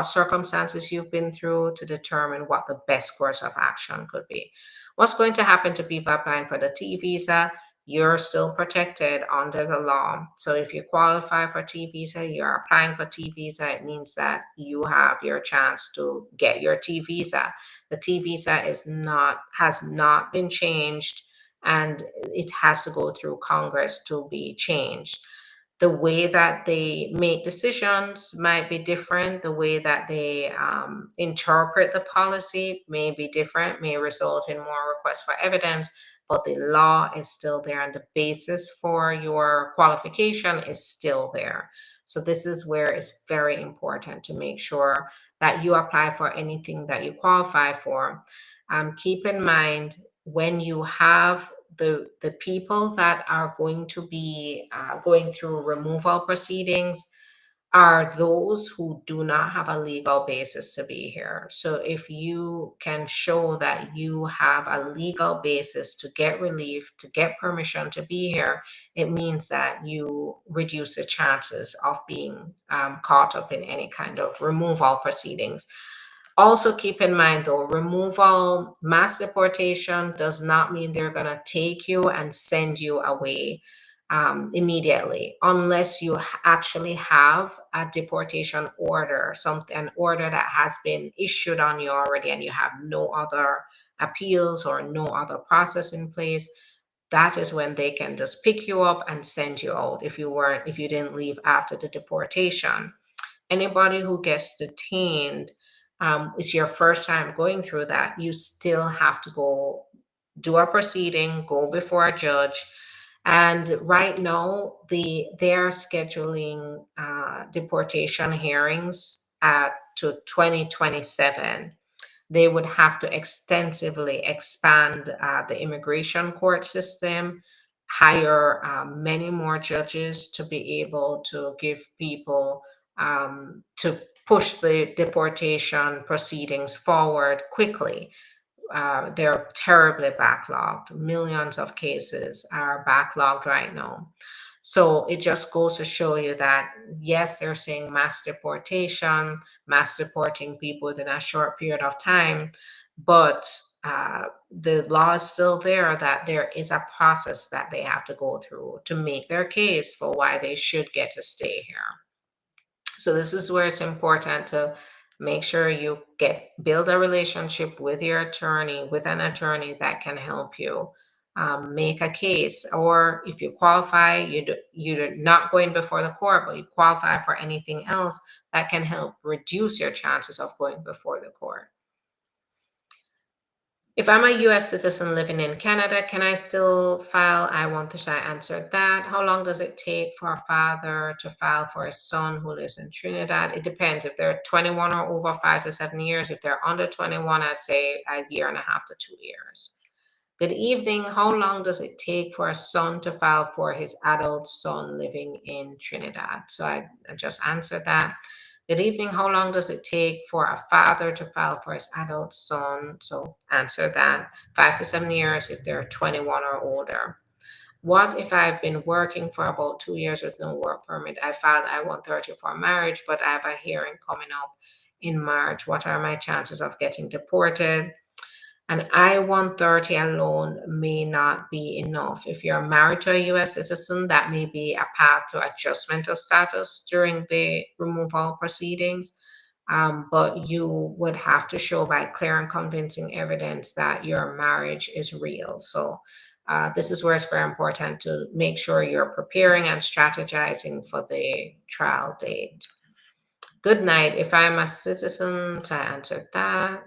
A: circumstances you've been through to determine what the best course of action could be. What's going to happen to people applying for the T visa? You're still protected under the law. So if you qualify for T visa, you're applying for T visa, it means that you have your chance to get your T visa. The T visa has not been changed, and it has to go through Congress to be changed. The way that they make decisions might be different. The way that they interpret the policy may be different, may result in more requests for evidence, but the law is still there and the basis for your qualification is still there. So this is where it's very important to make sure that you apply for anything that you qualify for. Keep in mind, when you have the people that are going to be going through removal proceedings are those who do not have a legal basis to be here. So if you can show that you have a legal basis to get relief, to get permission to be here, it means that you reduce the chances of being caught up in any kind of removal proceedings. Also, keep in mind though, removal, mass deportation does not mean they're going to take you and send you away immediately, unless you actually have a deportation order, an order that has been issued on you already, and you have no other appeals or no other process in place. That is when they can just pick you up and send you out if you didn't leave after the deportation. Anybody who gets detained, it's your first time going through that, you still have to go do a proceeding, go before a judge. And right now, they're scheduling deportation hearings to 2027. They would have to extensively expand the immigration court system, hire many more judges to be able to give people to push the deportation proceedings forward quickly. they're terribly backlogged. Millions of cases are backlogged right now. So it just goes to show you that, yes, they're saying mass deportation, mass deporting people within a short period of time, but the law is still there that there is a process that they have to go through to make their case for why they should get to stay here. So this is where it's important to make sure you build a relationship with your attorney, with an attorney that can help you make a case. Or if you qualify, you're not going before the court, but you qualify for anything else that can help reduce your chances of going before the court. If I'm a US citizen living in Canada, can I still file I-130? I answered that. How long does it take for a father to file for a son who lives in Trinidad? It depends. If they're 21 or over, 5 to 7 years. If they're under 21, I'd say a year and a half to 2 years. Good evening. How long does it take for a son to file for his adult son living in Trinidad? So I just answered that. Good evening. How long does it take for a father to file for his adult son? So answer that. 5 to 7 years if they're 21 or older. What if I've been working for about 2 years with no work permit? I filed I-130 for marriage, but I have a hearing coming up in March. What are my chances of getting deported? An I-130 alone may not be enough. If you're married to a US citizen, that may be a path to adjustment of status during the removal proceedings. But you would have to show by clear and convincing evidence that your marriage is real. So this is where it's very important to make sure you're preparing and strategizing for the trial date. Good night. If I'm a citizen, so I answered that.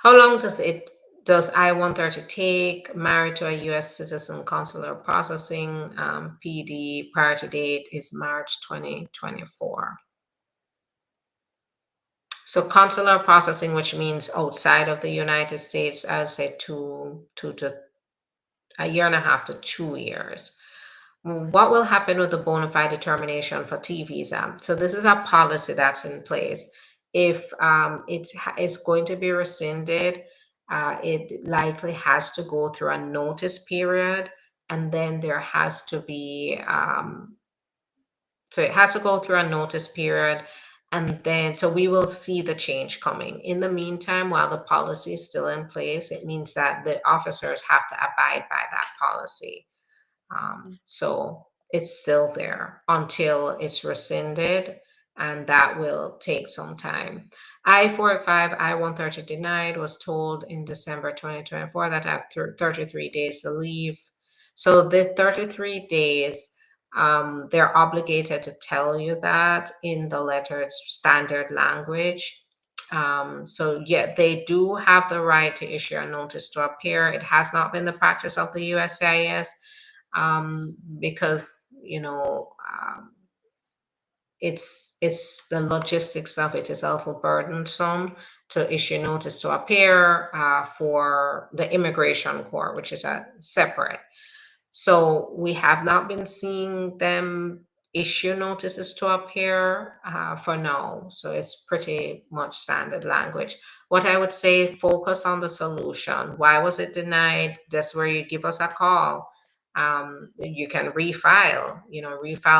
A: How long does I-130 take? Married to a U.S. citizen, consular processing, PD, priority date is March 2024. So consular processing, which means outside of the United States, I'd say two to a year and a half to 2 years. What will happen with the bona fide determination for T visa? So this is a policy that's in place. If it's going to be rescinded, it likely has to go through a notice period, and then there has to be so it has to go through a notice period, and then so we will see the change coming. In the meantime, while the policy is still in place, it means that the officers have to abide by that policy. So it's still there until it's rescinded, and that will take some time. I-45, I-130 denied, was told in December 2024 that I have 33 days to leave. So the 33 days, they're obligated to tell you that in the letter. It's standard language. So yeah, they do have the right to issue a notice to appear. It has not been the practice of the USCIS, because it's the logistics of it is a little burdensome to issue notice to appear for the immigration court, which is a separate. So we have not been seeing them issue notices to appear for now. So it's pretty much standard language. What I would say, focus on the solution. Why was it denied? That's where you give us a call. You can refile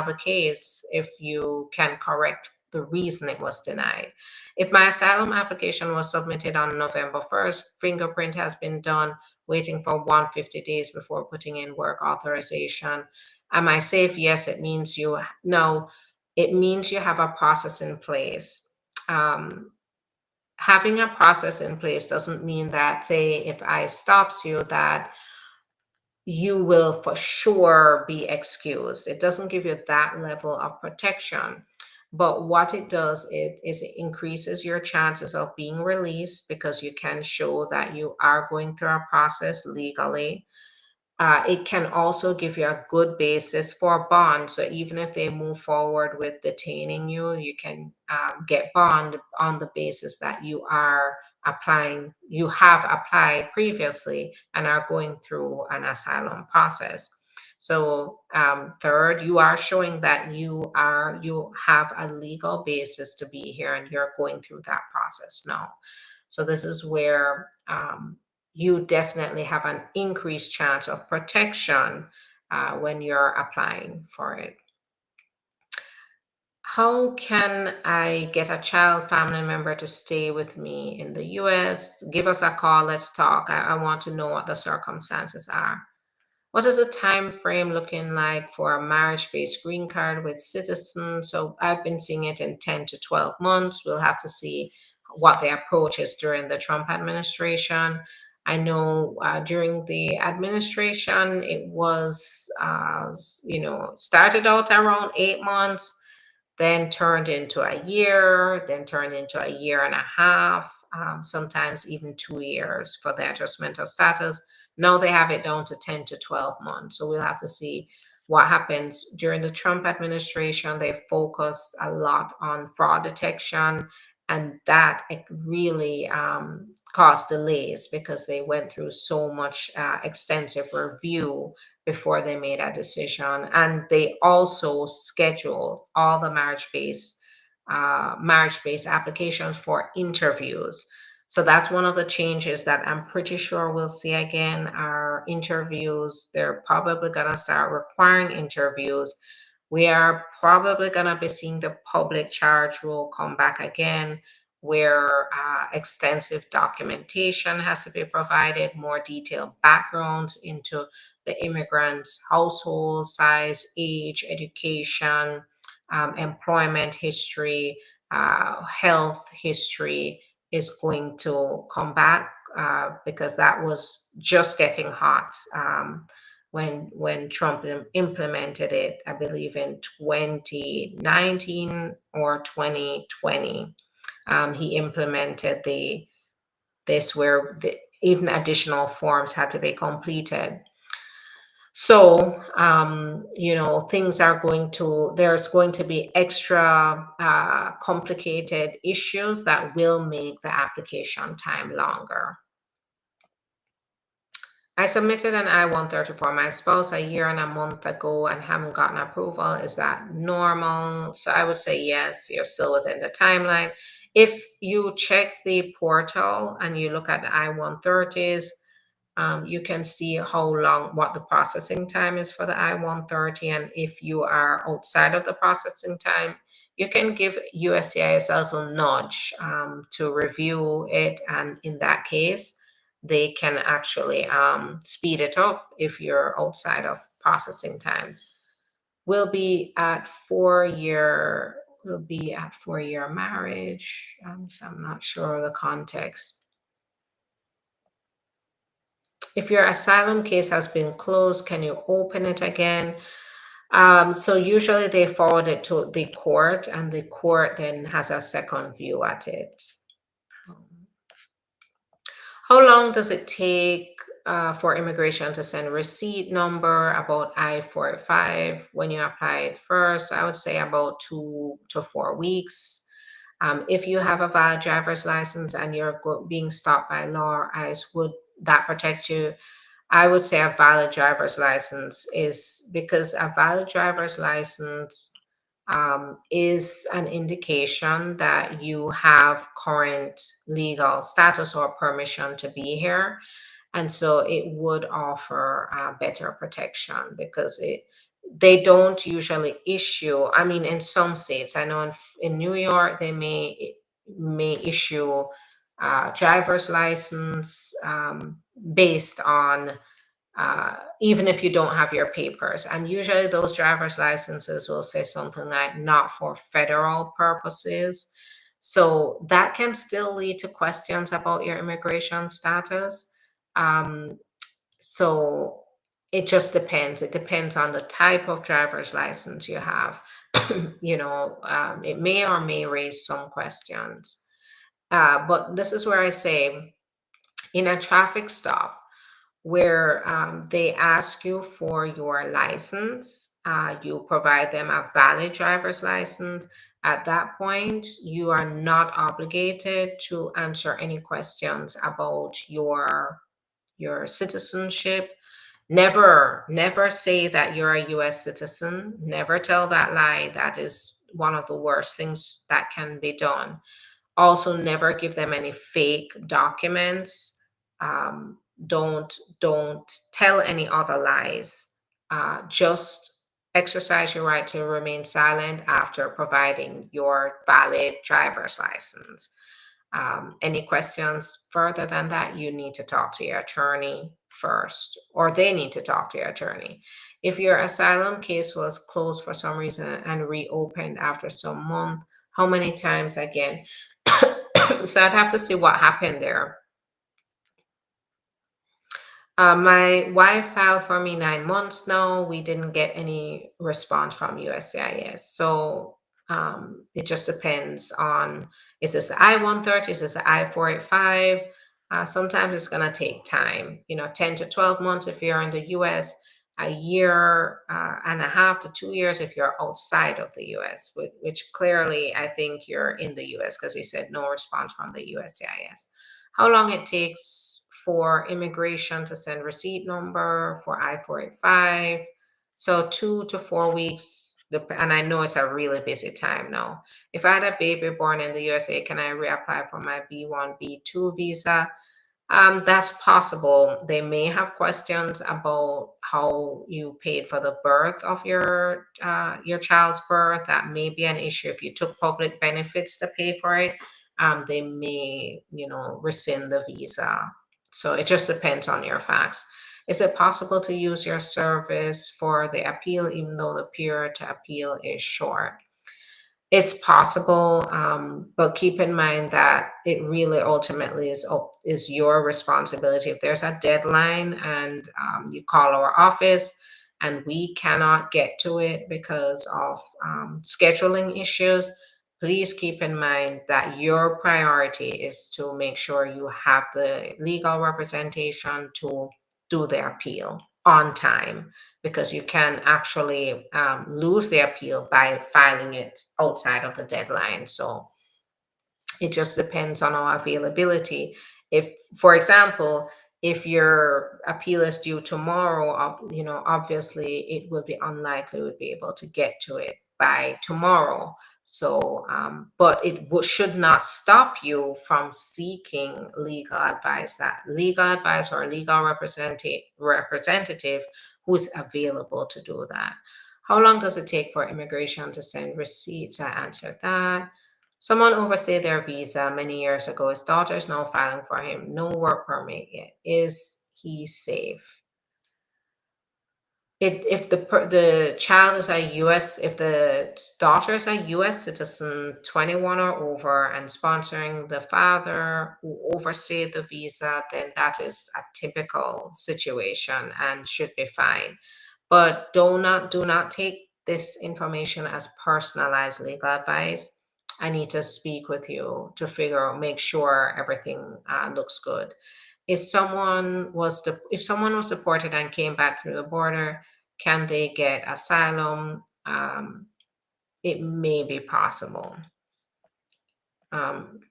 A: the case if you can correct the reason it was denied. If my asylum application was submitted on November 1st, fingerprint has been done, waiting for 150 days before putting in work authorization. Am I safe? Yes, it means it means you have a process in place. Having a process in place doesn't mean that, say, if I stops you, that you will for sure be excused. It doesn't give you that level of protection. But what it does is it increases your chances of being released because you can show that you are going through a process legally. It can also give you a good basis for bond. So even if they move forward with detaining you, you can get bond on the basis that you have applied previously and are going through an asylum process. So third, you are showing that you have a legal basis to be here and you're going through that process now. So this is where you definitely have an increased chance of protection when you're applying for it. How can I get a child family member to stay with me in the US? Give us a call. Let's talk. I want to know what the circumstances are. What is the time frame looking like for a marriage-based green card with citizens? So I've been seeing it in 10 to 12 months. We'll have to see what the approach is during the Trump administration. I know during the administration, it was, started out around 8 months, then turned into a year, then turned into a year and a half, sometimes even 2 years for the adjustment of status. Now they have it down to 10 to 12 months. So we'll have to see what happens. During the Trump administration, they focused a lot on fraud detection, and that really caused delays because they went through so much extensive review before they made a decision. And they also scheduled all the marriage-based applications for interviews. So that's one of the changes that I'm pretty sure we'll see again are interviews. They're probably going to start requiring interviews. We are probably going to be seeing the public charge rule come back again, where extensive documentation has to be provided, more detailed backgrounds into the immigrant's household size, age, education, employment history, health history is going to come back because that was just getting hot when Trump implemented it, I believe in 2019 or 2020. He implemented this where even additional forms had to be completed. So, there's going to be extra complicated issues that will make the application time longer. I submitted an I-130 for my spouse a year and a month ago and haven't gotten approval. Is that normal? So I would say yes, you're still within the timeline. If you check the portal and you look at the I-130s, you can see what the processing time is for the I-130. And if you are outside of the processing time, you can give USCIS a little nudge to review it. And in that case, they can actually speed it up if you're outside of processing times. We'll be at 4-year marriage. So I'm not sure of the context. If your asylum case has been closed, can you open it again? So usually they forward it to the court, and the court then has a second view at it. How long does it take for immigration to send a receipt number about I-45 when you applied first? I would say about 2 to 4 weeks. If you have a valid driver's license and you're being stopped by law or ICE, would that protect you? I would say a valid driver's license is because a valid driver's license is an indication that you have current legal status or permission to be here. And so it would offer better protection because they don't usually issue. I mean, in some states, I know in New York, they may issue driver's license based on even if you don't have your papers. And usually those driver's licenses will say something like not for federal purposes. So that can still lead to questions about your immigration status. So it just depends. It depends on the type of driver's license you have. It may or may raise some questions. But this is where I say in a traffic stop, where they ask you for your license. You provide them a valid driver's license. At that point, you are not obligated to answer any questions about your citizenship. Never say that you're a US citizen. Never tell that lie. That is one of the worst things that can be done. Also, never give them any fake documents. Um, don't tell any other lies. Just exercise your right to remain silent after providing your valid driver's license. Any questions further than that, you need to talk to your attorney first, or they need to talk to your attorney. If your asylum case was closed for some reason and reopened after some month, how many times again? So I'd have to see what happened there. My wife filed for me 9 months now. We didn't get any response from USCIS. So it just depends on, is this the I-130? Is this the I-485? Sometimes it's going to take time, 10 to 12 months if you're in the US, a year and a half to 2 years if you're outside of the US, which clearly I think you're in the US because he said no response from the USCIS. How long it takes for immigration to send receipt number for I-485. So 2 to 4 weeks. And I know it's a really busy time now. If I had a baby born in the USA, can I reapply for my B1, B2 visa? That's possible. They may have questions about how you paid for the birth of your child's birth. That may be an issue if you took public benefits to pay for it. They may, rescind the visa. So it just depends on your facts. Is it possible to use your service for the appeal, even though the period to appeal is short? It's possible, but keep in mind that it really ultimately is your responsibility. If there's a deadline and you call our office and we cannot get to it because of scheduling issues, please keep in mind that your priority is to make sure you have the legal representation to do the appeal on time, because you can actually lose the appeal by filing it outside of the deadline. So it just depends on our availability. If, for example, if your appeal is due tomorrow, obviously it will be unlikely we'll be able to get to it by tomorrow. So, but it should not stop you from seeking legal advice. That legal advice or legal representative who is available to do that. How long does it take for immigration to send receipts? I answered that. Someone overstayed their visa many years ago. His daughter is now filing for him. No work permit yet. Is he safe? If the child is a U.S. if the daughter is a U.S. citizen, 21 or over, and sponsoring the father who overstayed the visa, then that is a typical situation and should be fine. But do not take this information as personalized legal advice. I need to speak with you to make sure everything looks good. If someone was deported and came back through the border, can they get asylum? It may be possible. Um,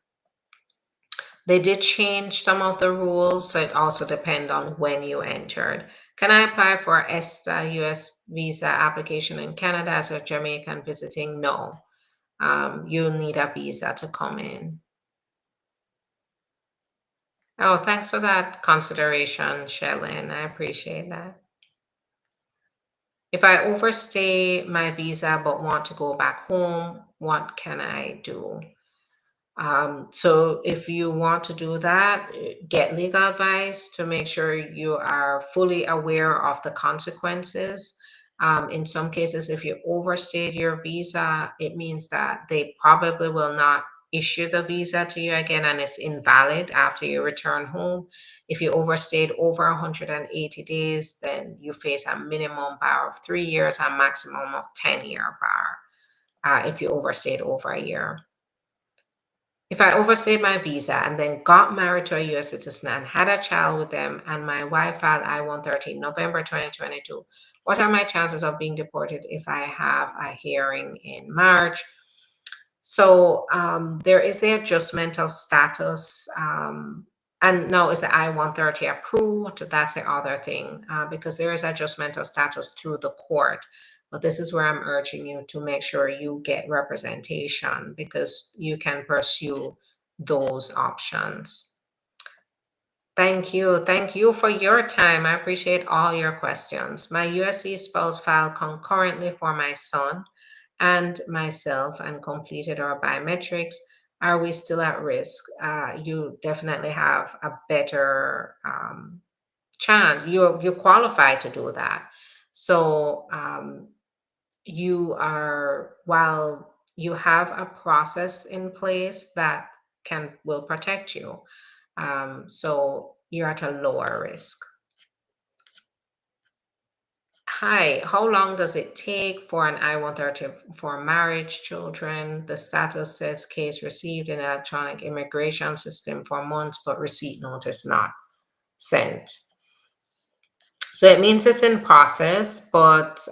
A: they did change some of the rules, so it also depends on when you entered. Can I apply for ESTA US visa application in Canada as a Jamaican visiting? No. You need a visa to come in. Oh, thanks for that consideration, Shelyn. I appreciate that. If I overstay my visa but want to go back home, what can I do? So if you want to do that, get legal advice to make sure you are fully aware of the consequences. In some cases, if you overstayed your visa, it means that they probably will not issue the visa to you again and it's invalid after you return home. If you overstayed over 180 days, then you face a minimum bar of 3 years and maximum of 10-year bar if you overstayed over a year. If I overstayed my visa and then got married to a US citizen and had a child with them, and my wife filed I-130 November 2022, what are my chances of being deported if I have a hearing in March? So there is the adjustment of status. And now is the I-130 approved? That's the other thing, because there is adjustment of status through the court. But this is where I'm urging you to make sure you get representation, because you can pursue those options. Thank you. Thank you for your time. I appreciate all your questions. My USC spouse filed concurrently for my son and myself and completed our biometrics. Are we still at risk? You definitely have a better chance. You're qualified to do that. So you are, while you have a process in place that will protect you, so you're at a lower risk. Hi, how long does it take for an I-130 for marriage, children? The status says case received in electronic immigration system for months, but receipt notice not sent. So it means it's in process, but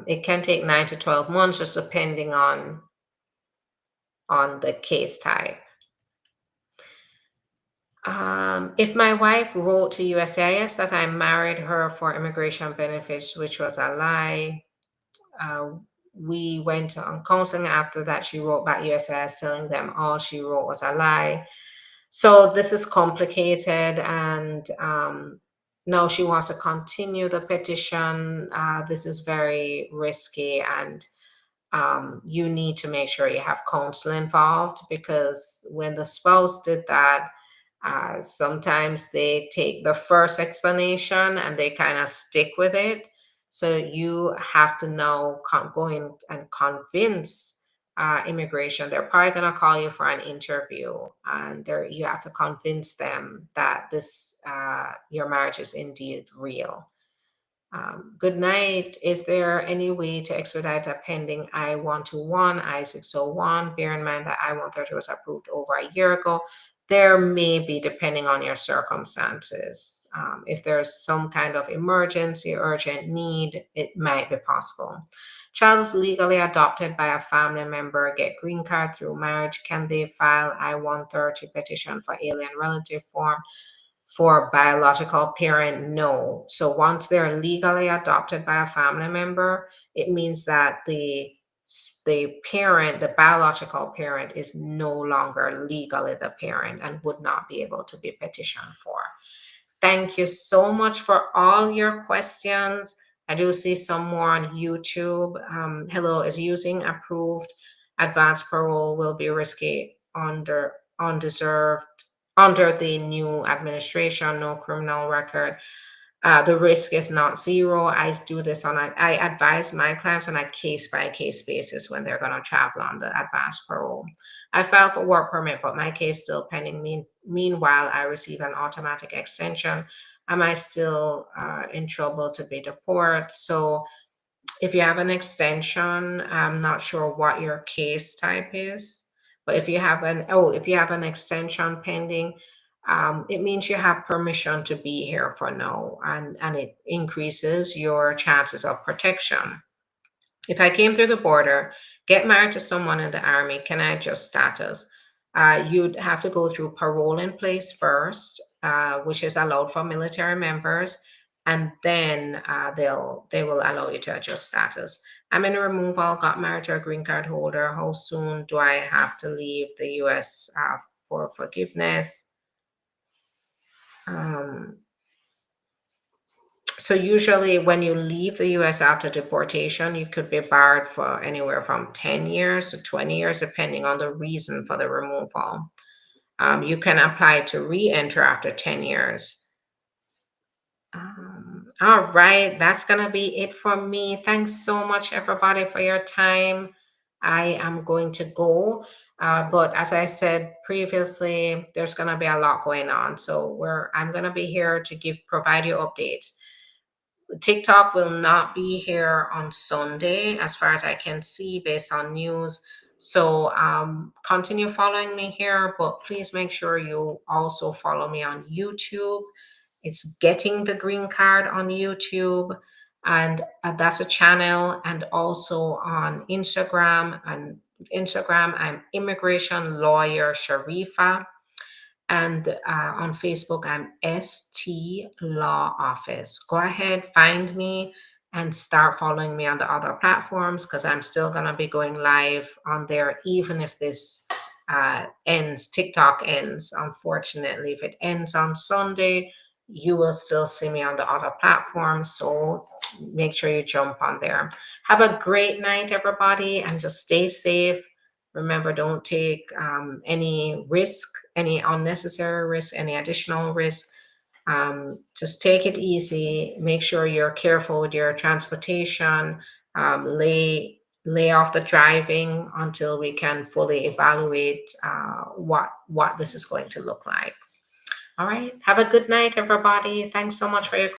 A: it can take 9 to 12 months, just depending on the case type. If my wife wrote to USCIS that I married her for immigration benefits, which was a lie, uh, we went on counseling. After that, she wrote back USCIS telling them all she wrote was a lie. So this is complicated, and now she wants to continue the petition. This is very risky, and you need to make sure you have counsel involved, because when the spouse did that, sometimes they take the first explanation and they kind of stick with it. So you have to now go in and convince immigration. They're probably going to call you for an interview, and you have to convince them that this your marriage is indeed real. Good night. Is there any way to expedite a pending I-121, I-601? Bear in mind that I-130 was approved over a year ago. There may be, depending on your circumstances. If there's some kind of emergency, urgent need, it might be possible. Child is legally adopted by a family member, get green card through marriage. Can they file I-130 petition for alien relative form? For biological parent, no. So once they're legally adopted by a family member, it means that the biological parent, is no longer legally the parent and would not be able to be petitioned for. Thank you so much for all your questions. I do see some more on YouTube. Hello, is using approved advanced parole will be risky under undeserved under the new administration, no criminal record. The risk is not zero. I do this I advise my clients on a case by case basis when they're going to travel on the advanced parole. I filed for work permit, but my case still pending. Meanwhile, I receive an automatic extension. Am I still in trouble to be deported? So if you have an extension, I'm not sure what your case type is, but if you have an extension pending, it means you have permission to be here for now, and it increases your chances of protection. If I came through the border, get married to someone in the army, can I adjust status? You'd have to go through parole in place first, which is allowed for military members, and then they will allow you to adjust status. I'm in removal, got married to a green card holder. How soon do I have to leave the U.S. For forgiveness? Um, So usually when you leave the US after deportation, you could be barred for anywhere from 10 years to 20 years, depending on the reason for the removal. You can apply to re-enter after 10 years. All right, that's going to be it for me. Thanks so much, everybody, for your time. I am going to go. But as I said previously, there's going to be a lot going on. So I'm going to be here to provide you updates. TikTok will not be here on Sunday, as far as I can see, based on news. So continue following me here, but please make sure you also follow me on YouTube. It's Getting the Green Card on YouTube, and that's a channel, and also on Instagram. And Instagram, I'm Immigration Lawyer Sharifa. And on Facebook, I'm ST Law Office. Go ahead, find me, and start following me on the other platforms, because I'm still going to be going live on there, even if this ends, TikTok ends. Unfortunately, if it ends on Sunday, you will still see me on the other platforms. So make sure you jump on there. Have a great night, everybody, and just stay safe. Remember, don't take any risk, any unnecessary risk, any additional risk. Just take it easy. Make sure you're careful with your transportation. Lay off the driving until we can fully evaluate what this is going to look like. All right. Have a good night, everybody. Thanks so much for your